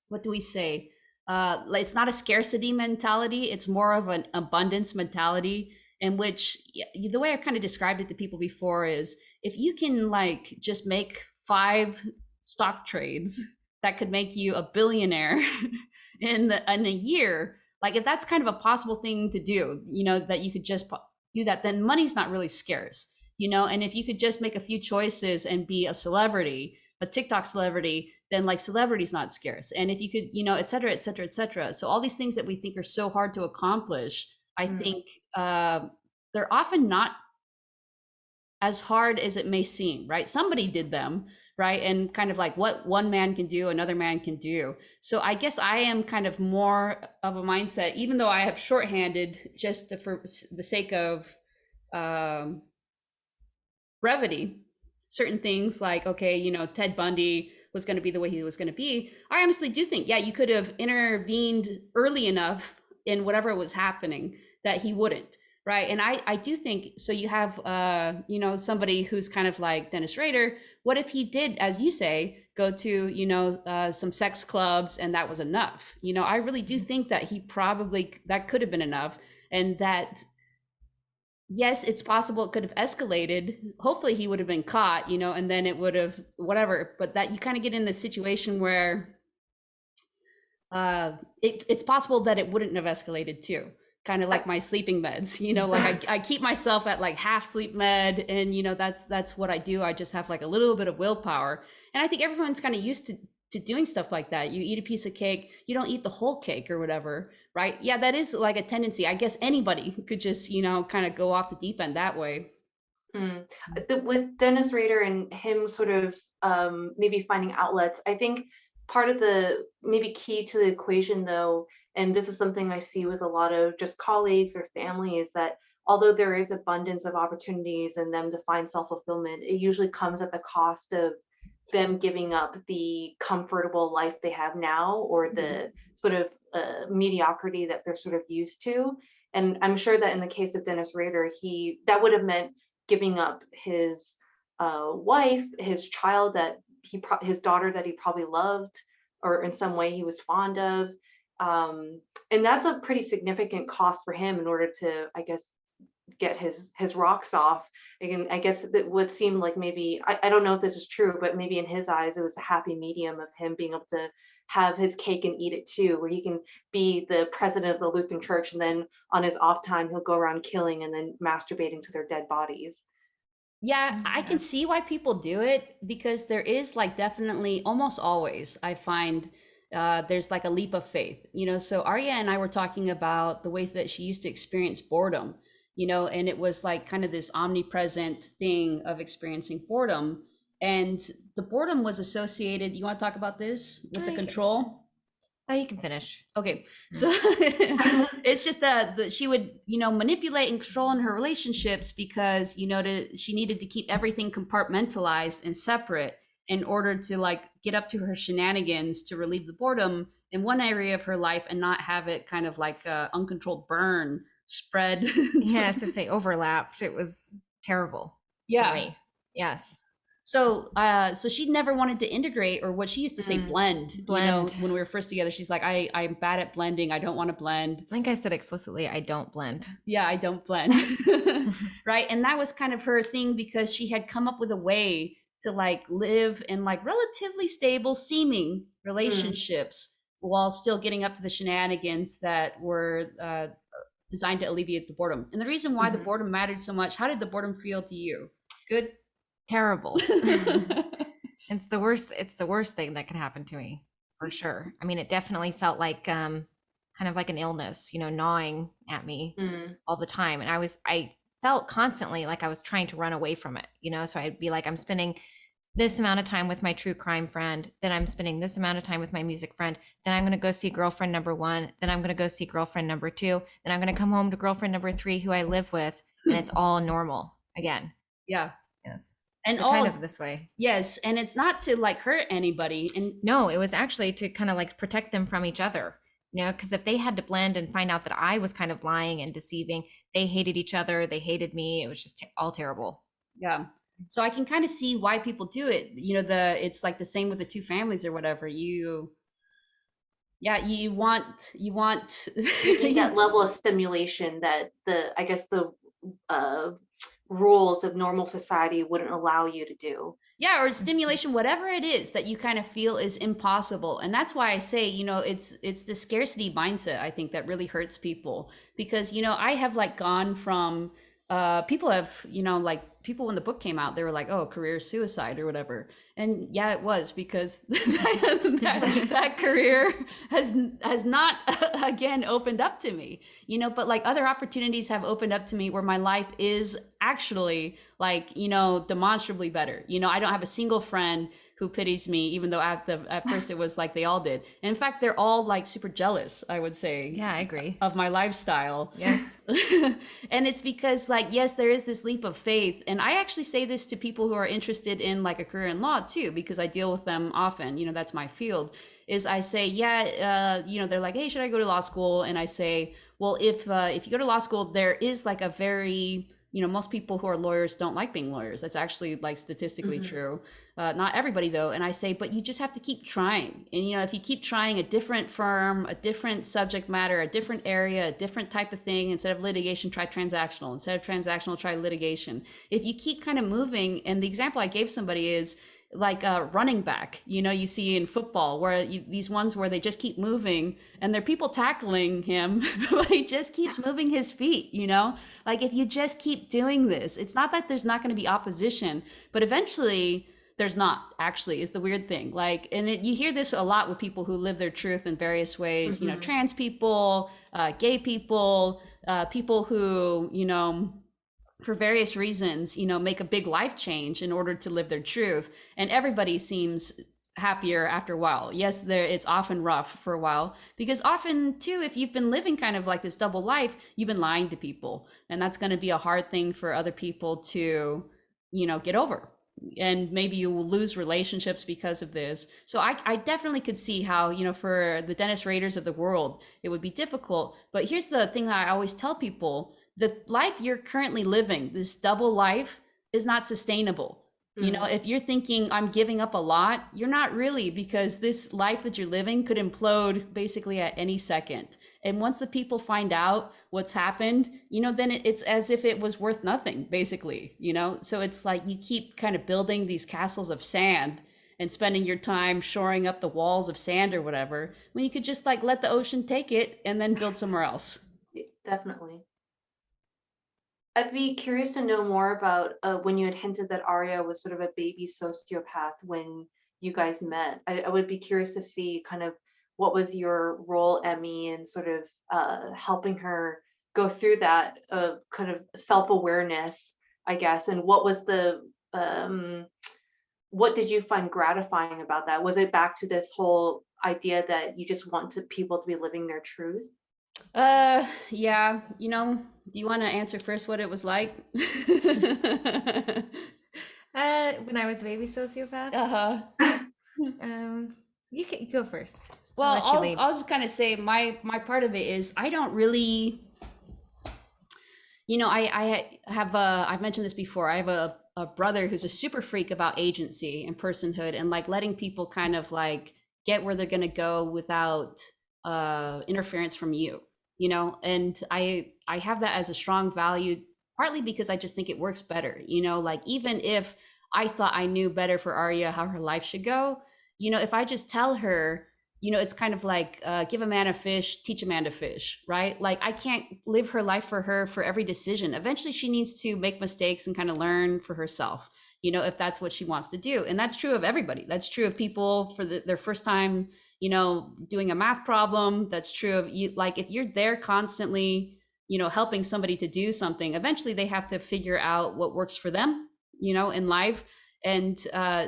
Speaker 1: what do we say? It's not a scarcity mentality. It's more of an abundance mentality, in which the way I kind of described it to people before is, if you can like just make 5 stock trades that could make you a billionaire in a year, like if that's kind of a possible thing to do, that you could just do that, then money's not really scarce, and if you could just make a few choices and be a celebrity, a TikTok celebrity, then like celebrity's not scarce. And if you could, et cetera, et cetera, et cetera. So all these things that we think are so hard to accomplish, I think they're often not as hard as it may seem, right? Somebody did them, right? And kind of like what one man can do, another man can do. So I guess I am kind of more of a mindset, even though I have shorthanded just for the sake of brevity, certain things like, okay, Ted Bundy was going to be the way he was going to be. I honestly do think, yeah, you could have intervened early enough in whatever was happening that he wouldn't. Right. And I do think, so you have, somebody who's kind of like Dennis Rader. What if he did, as you say, go to, some sex clubs and that was enough? I really do think that that could have been enough. And that, yes, it's possible it could have escalated. Hopefully he would have been caught, and then it would have whatever. But that you kind of get in this situation where it's possible that it wouldn't have escalated too. Kind of like my sleeping meds, like I keep myself at like half sleep med, and that's what I do. I just have like a little bit of willpower, and I think everyone's kind of used to doing stuff like that. You eat a piece of cake, you don't eat the whole cake or whatever, right? Yeah, that is like a tendency. I guess anybody could just kind of go off the deep end that way.
Speaker 2: With Dennis Rader and him sort of maybe finding outlets, I think part of the maybe key to the equation though, and this is something I see with a lot of just colleagues or family, is that although there is abundance of opportunities and them to find self-fulfillment, it usually comes at the cost of them giving up the comfortable life they have now, or the sort of mediocrity that they're sort of used to. And I'm sure that in the case of Dennis Rader, that would have meant giving up his wife, his child his daughter that he probably loved, or in some way he was fond of. And that's a pretty significant cost for him in order to, I guess, get his rocks off. And I guess that would seem like maybe, I don't know if this is true, but maybe in his eyes, it was a happy medium of him being able to have his cake and eat it too, where he can be the president of the Lutheran church, and then on his off time, he'll go around killing and then masturbating to their dead bodies.
Speaker 1: Yeah, I can see why people do it, because there is like definitely almost always, I find there's like a leap of faith, so Arya and I were talking about the ways that she used to experience boredom, and it was like kind of this omnipresent thing of experiencing boredom. And the boredom was associated, you want to talk about this with the control?
Speaker 3: Oh, you can finish.
Speaker 1: Okay. So it's just that she would, manipulate and control in her relationships because, she needed to keep everything compartmentalized and separate in order to like get up to her shenanigans to relieve the boredom in one area of her life and not have it kind of like a uncontrolled burn spread.
Speaker 3: Yes, if they overlapped, it was terrible.
Speaker 1: Yeah.
Speaker 3: For me. Yes.
Speaker 1: So she never wanted to integrate, or what she used to say, blend. When we were first together, she's like, I'm bad at blending. I don't want to blend.
Speaker 3: I think I said explicitly, I don't blend.
Speaker 1: Yeah, I don't blend. Right. And that was kind of her thing, because she had come up with a way to like live in like relatively stable seeming relationships while still getting up to the shenanigans that were designed to alleviate the boredom. And the reason why the boredom mattered so much, how did the boredom feel to you? Good?
Speaker 3: Terrible. It's the worst thing that can happen to me, for sure. I mean, it definitely felt like kind of like an illness, gnawing at me all the time. And I felt constantly like I was trying to run away from it, so I'd be like, I'm spending this amount of time with my true crime friend, then I'm spending this amount of time with my music friend, then I'm going to go see girlfriend number 1, then I'm going to go see girlfriend number 2, then I'm going to come home to girlfriend number 3 who I live with, and it's all normal again.
Speaker 1: Yeah.
Speaker 3: Yes.
Speaker 1: And
Speaker 3: So
Speaker 1: all
Speaker 3: kind of this way.
Speaker 1: yes, and it's not to like hurt anybody. And
Speaker 3: No, it was actually to kind of like protect them from each other. Because if they had to blend and find out that I was kind of lying and deceiving, they hated each other, they hated me. It was just all terrible.
Speaker 1: yeah. So I can kind of see why people do it. It's like the same with the two families or whatever. You want
Speaker 2: You need that level of stimulation that I guess the uh, rules of normal society wouldn't allow you to do.
Speaker 1: yeah, or stimulation, whatever it is that you kind of feel is impossible. And that's why I say, it's the scarcity mindset, I think, that really hurts people. Because I have like gone from people have, like people when the book came out, they were like, oh, career suicide or whatever. And yeah, it was, because that career has not again opened up to me, but like other opportunities have opened up to me where my life is actually like, demonstrably better. I don't have a single friend who pities me, even though at first it was like they all did. And in fact, they're all like super jealous, I would say.
Speaker 3: Yeah, I agree.
Speaker 1: Of my lifestyle.
Speaker 3: Yes.
Speaker 1: And it's because like, yes, there is this leap of faith. And I actually say this to people who are interested in like a career in law too, because I deal with them often, that's my field, is I say, they're like, hey, should I go to law school? And I say, well, if you go to law school, there is like a very, most people who are lawyers don't like being lawyers. That's actually like statistically true. Not everybody though. And I say, but you just have to keep trying. And, if you keep trying a different firm, a different subject matter, a different area, a different type of thing, instead of litigation, try transactional. Instead of transactional, try litigation. If you keep kind of moving, and the example I gave somebody is like a running back, you see in football where these ones where they just keep moving and there are people tackling him, but he just keeps moving his feet, like if you just keep doing this, it's not that there's not going to be opposition, but eventually there's not, actually, is the weird thing. Like, and you hear this a lot with people who live their truth in various ways, trans people, gay people, people who, for various reasons, make a big life change in order to live their truth. And everybody seems happier after a while. Yes, it's often rough for a while, because often too, if you've been living kind of like this double life, you've been lying to people. And that's going to be a hard thing for other people to, get over. And maybe you will lose relationships because of this. So I definitely could see how, for the Dennis Raders of the world, it would be difficult. But here's the thing that I always tell people: the life you're currently living, this double life, is not sustainable. If you're thinking I'm giving up a lot, you're not really, because this life that you're living could implode basically at any second. And once the people find out what's happened, then it's as if it was worth nothing, basically, So it's like you keep kind of building these castles of sand and spending your time shoring up the walls of sand or whatever, when you could just like let the ocean take it and then build somewhere else.
Speaker 2: Definitely. I'd be curious to know more about when you had hinted that Arya was sort of a baby sociopath when you guys met. I would be curious to see kind of what was your role, Emmy, in sort of helping her go through that kind of self-awareness, I guess, and what was what did you find gratifying about that? Was it back to this whole idea that you just want people to be living their truth?
Speaker 1: Yeah, do you want to answer first what it was like?
Speaker 3: When I was a baby sociopath. You can go first.
Speaker 1: Well, I'll just kind of say my part of it is I don't really, I've mentioned this before. I have a brother who's a super freak about agency and personhood and like letting people kind of like get where they're going to go without interference from you, and I have that as a strong value, partly because I just think it works better, like even if I thought I knew better for Arya how her life should go, if I just tell her, it's kind of like give a man a fish, teach a man to fish, right? Like I can't live her life for her for every decision. Eventually she needs to make mistakes and kind of learn for herself, if that's what she wants to do. And that's true of everybody. That's true of people for their first time, doing a math problem. That's true of you. Like if you're there constantly, helping somebody to do something, eventually they have to figure out what works for them, in life. And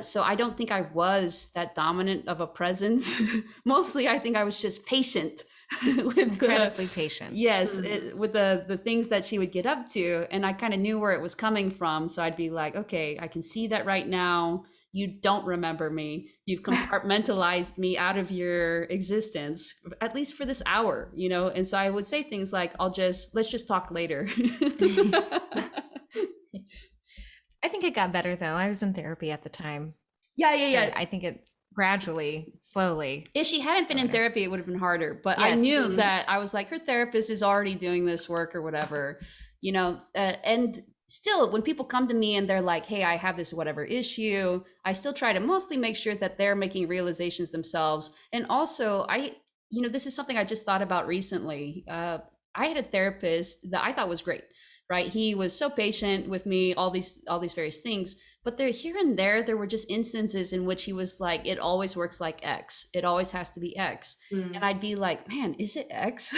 Speaker 1: so I don't think I was that dominant of a presence. Mostly, I think I was just patient with the,
Speaker 3: Incredibly patient.
Speaker 1: yes, with the things that she would get up to, and I kind of knew where it was coming from. So I'd be like, okay, I can see that right now. You don't remember me. You've compartmentalized me out of your existence, at least for this hour, you know? And so I would say things like, let's just talk later.
Speaker 3: I think it got better though. I was in therapy at the time.
Speaker 1: Yeah.
Speaker 3: So I think it gradually, slowly.
Speaker 1: If she hadn't been in therapy, it would have been harder. But I
Speaker 3: Yes.
Speaker 1: knew that I was like, her therapist is already doing this work or whatever, you know. And still, when people come to me and they're like, hey, I have this whatever issue, I still try to mostly make sure that they're making realizations themselves. And also, this is something I just thought about recently. I had a therapist that I thought was great, right? He was so patient with me, all these various things. But here and there were just instances in which he was like, it always works like X. It always has to be X. And I'd be like, man, is it X?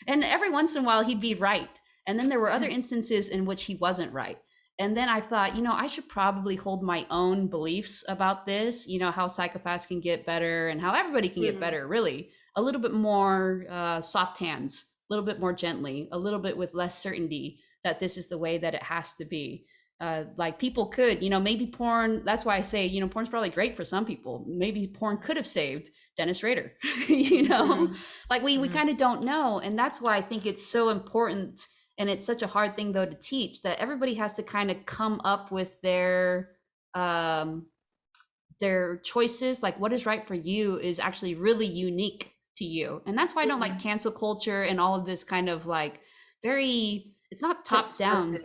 Speaker 1: And every once in a while he'd be right. And then there were other instances in which he wasn't right. And then I thought, I should probably hold my own beliefs about this, how psychopaths can get better and how everybody can get better, really. A little bit more soft hands, a little bit more gently, a little bit with less certainty that this is the way that it has to be. Like people could, maybe porn, that's why I say, porn's probably great for some people. Maybe porn could have saved Dennis Rader, like we kind of don't know. And that's why I think it's so important. And it's such a hard thing though to teach, that everybody has to kind of come up with their choices. Like what is right for you is actually really unique to you. And that's why I don't like cancel culture and all of this kind of like it's not top down.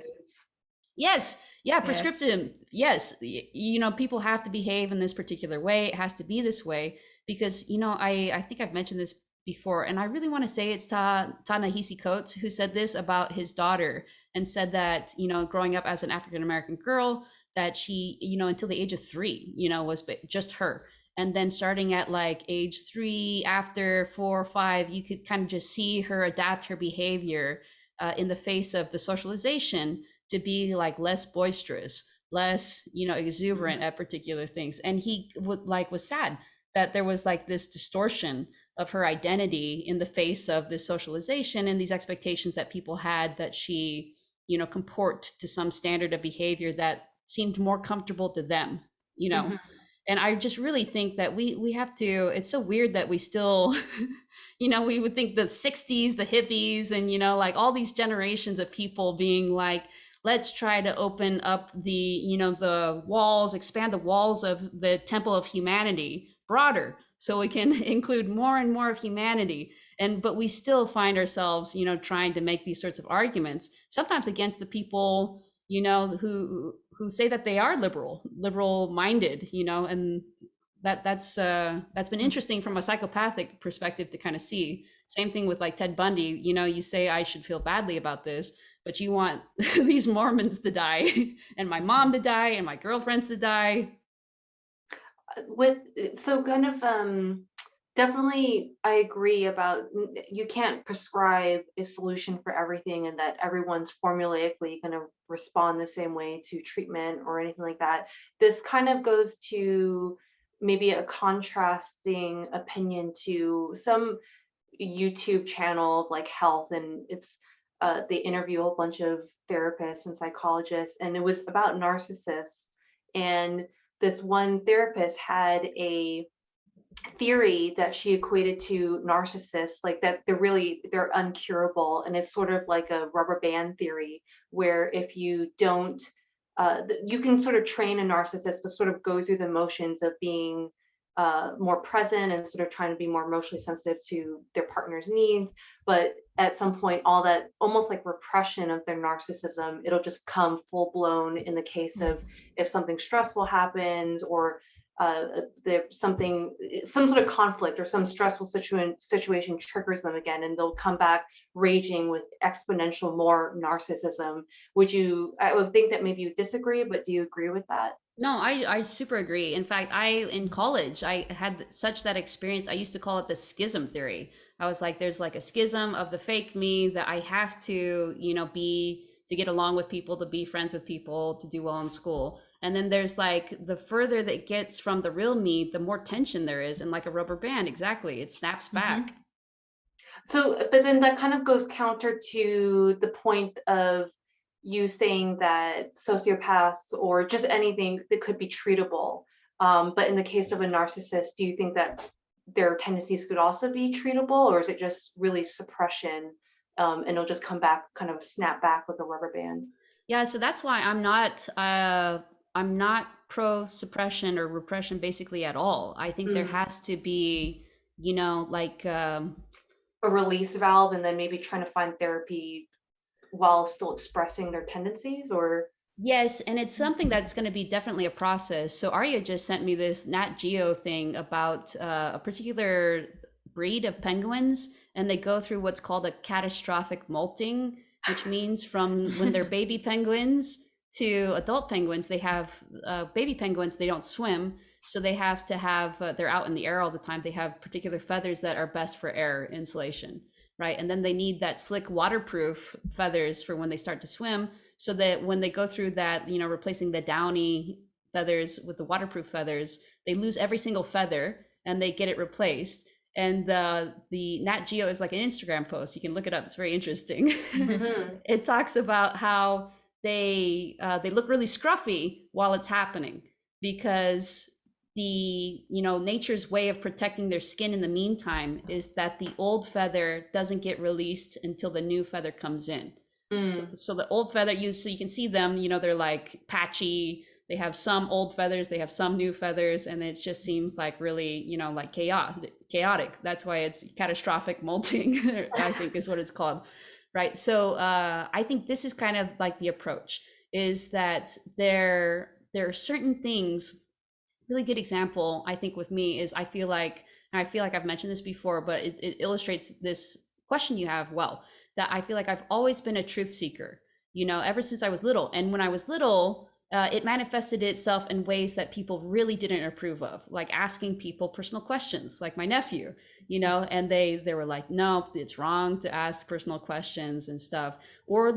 Speaker 1: Yes. Yeah. Prescriptive. Yes. People have to behave in this particular way. It has to be this way because, I think I've mentioned this before, and I really want to say it's Ta-Nehisi Coates who said this about his daughter and said that, growing up as an African-American girl, that she, until the age of 3, was just her. And then starting at like age 3, after 4 or 5, you could kind of just see her adapt her behavior in the face of the socialization to be like less boisterous, less, exuberant at particular things. And he was sad that there was like this distortion of her identity in the face of this socialization and these expectations that people had that she, comport to some standard of behavior that seemed more comfortable to them, And I just really think that we have to, it's so weird that we still, we would think the 60s, the hippies, and, like all these generations of people being like, let's try to open up the walls, expand the walls of the temple of humanity broader so we can include more and more of humanity. But we still find ourselves, trying to make these sorts of arguments, sometimes against the people, who say that they are liberal minded, and that's been interesting from a psychopathic perspective to kind of see. Same thing with like Ted Bundy, you say I should feel badly about this, but you want these Mormons to die and my mom to die and my girlfriends to die.
Speaker 2: Definitely I agree about you can't prescribe a solution for everything and that everyone's formulaically going to respond the same way to treatment or anything like that. This kind of goes to maybe a contrasting opinion to some YouTube channel of like health, and they interview a whole bunch of therapists and psychologists, and it was about narcissists. And this one therapist had a theory that she equated to narcissists, like that they're uncurable, and it's sort of like a rubber band theory, where if you don't you can sort of train a narcissist to sort of go through the motions of being more present and sort of trying to be more emotionally sensitive to their partner's needs, but at some point all that almost like repression of their narcissism, it'll just come full blown in the case of if something stressful happens, or there's some sort of conflict or some stressful situation triggers them again, and they'll come back raging with exponential more narcissism. I would think that maybe you disagree, but do you agree with that?
Speaker 1: No, I super agree. In fact, in college, I had such that experience. I used to call it the schism theory. I was like, there's like a schism of the fake me that I have to, be to get along with people, to be friends with people, to do well in school. And then there's like the further that gets from the real me, the more tension there is, and like a rubber band, exactly, it snaps back.
Speaker 2: So, but then that kind of goes counter to the point of you saying that sociopaths or just anything that could be treatable. But in the case of a narcissist, do you think that their tendencies could also be treatable, or is it just really suppression, and it'll just come back, kind of snap back with a rubber band?
Speaker 1: Yeah, so that's why I'm not pro suppression or repression basically at all. I think there
Speaker 2: Mm.
Speaker 1: has to be, you know, like
Speaker 2: A release valve, and then maybe trying to find therapy while still expressing their tendencies, or
Speaker 1: yes, and it's something that's going to be definitely a process. So Arya just sent me this Nat Geo thing about a particular breed of penguins, and they go through what's called a catastrophic molting, which means from when they're baby penguins to adult penguins, they have baby penguins, they don't swim. So they have to have, they're out in the air all the time. They have particular feathers that are best for air insulation, right? And then they need that slick waterproof feathers for when they start to swim, so that when they go through that, you know, replacing the downy feathers with the waterproof feathers, they lose every single feather and they get it replaced. And the Nat Geo is like an Instagram post. You can look it up. It's very interesting.
Speaker 2: Mhm.
Speaker 1: It talks about how they look really scruffy while it's happening, because the, you know, nature's way of protecting their skin in the meantime is that the old feather doesn't get released until the new feather comes in.
Speaker 2: Mm.
Speaker 1: So the old feather, so you can see them, you know, they're like patchy. They have some old feathers, they have some new feathers, and it just seems like really, you know, like chaotic. That's why it's catastrophic molting, I think is what it's called. Right. So I think this is kind of like the approach, is that there are certain things. Really good example, I think, with me is I feel like I've mentioned this before, but it illustrates this question you have well, that I feel like I've always been a truth seeker, you know, ever since I was little. And when I was little, it manifested itself in ways that people really didn't approve of, like asking people personal questions, like my nephew, you know, and they were like, no, it's wrong to ask personal questions and stuff. Or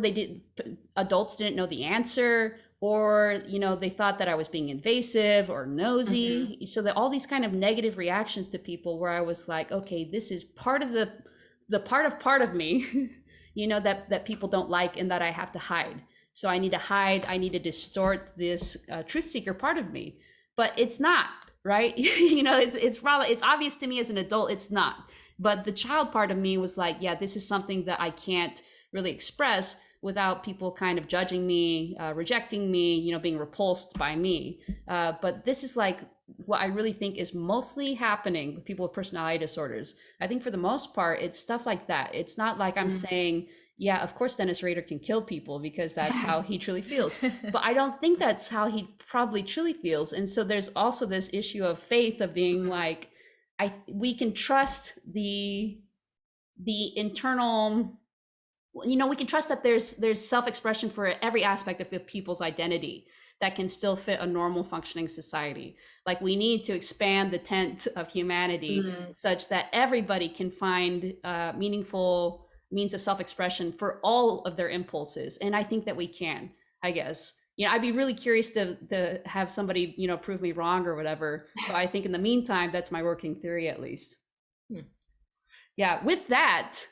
Speaker 1: adults didn't know the answer, or, you know, they thought that I was being invasive or
Speaker 2: Mhm.
Speaker 1: nosy. So that all these kind of negative reactions to people, where I was like, okay, this is part of the part of me, you know, that people don't like and that I have to hide. So I need to hide, I need to distort this truth seeker part of me. But it's not, right? You know, it's probably, it's obvious to me as an adult it's not. But the child part of me was like, yeah, this is something that I can't really express without people kind of judging me, rejecting me, you know, being repulsed by me. But this is like what I really think is mostly happening with people with personality disorders. I think for the most part, it's stuff like that. It's not like I'm
Speaker 2: Mm.
Speaker 1: saying, yeah, of course Dennis Rader can kill people because that's how he truly feels. But I don't think that's how he probably truly feels. And so there's also this issue of faith, of being
Speaker 2: Mhm.
Speaker 1: like, we can trust the internal, you know, we can trust that there's self-expression for every aspect of the people's identity that can still fit a normal functioning society. Like, we need to expand the tent of humanity
Speaker 2: Mm.
Speaker 1: such that everybody can find meaningful means of self-expression for all of their impulses. And I think that we can, I guess. You know, I'd be really curious to have somebody, you know, prove me wrong or whatever. But I think in the meantime, that's my working theory, at least.
Speaker 3: Hmm.
Speaker 1: Yeah, with that,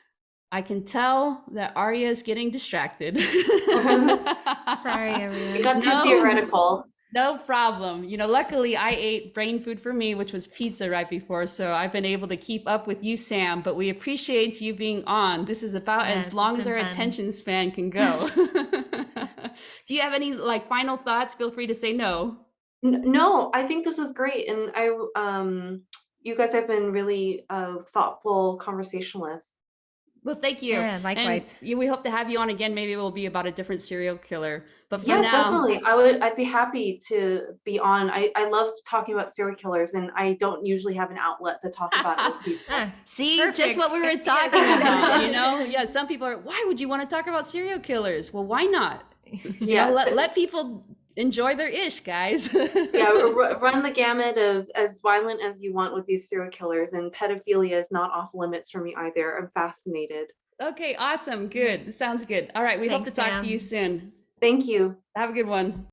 Speaker 1: I can tell that Arya is getting distracted.
Speaker 3: Sorry,
Speaker 2: It
Speaker 3: everyone.
Speaker 2: got too
Speaker 1: No,
Speaker 2: theoretical.
Speaker 1: no problem. You know, luckily I ate brain food for me, which was pizza right before. So I've been able to keep up with you, Sam, but we appreciate you being on. This is about as
Speaker 3: Yes, it's
Speaker 1: long as
Speaker 3: been
Speaker 1: our
Speaker 3: fun.
Speaker 1: attention span can go. Do you have any like final thoughts? Feel free to say no.
Speaker 2: No, I think this is great, and you guys have been really thoughtful conversationalists.
Speaker 1: Well, thank you.
Speaker 3: Yeah,
Speaker 1: And
Speaker 3: likewise.
Speaker 1: we hope to have you on again. Maybe it will be about a different serial killer. But for
Speaker 2: Yeah,
Speaker 1: now,
Speaker 2: definitely. I'd be happy to be on. I love talking about serial killers, and I don't usually have an outlet to talk about it with people.
Speaker 3: Ah,
Speaker 1: see, just
Speaker 3: perfect.
Speaker 1: what we were
Speaker 3: Yes.
Speaker 1: talking about, you know? Yeah, some people are, why would you want to talk about serial killers? Well, why not? You know,
Speaker 2: Yeah,
Speaker 1: let people enjoy their ish, guys.
Speaker 2: yeah. Run the gamut of as violent as you want with these serial killers, and pedophilia is not off limits for me either. I'm fascinated.
Speaker 1: Okay, awesome. Good. Sounds good. All right, we hope to
Speaker 3: Thanks,
Speaker 1: talk to you
Speaker 3: Sam.
Speaker 1: soon.
Speaker 2: Thank you.
Speaker 1: Have a good one.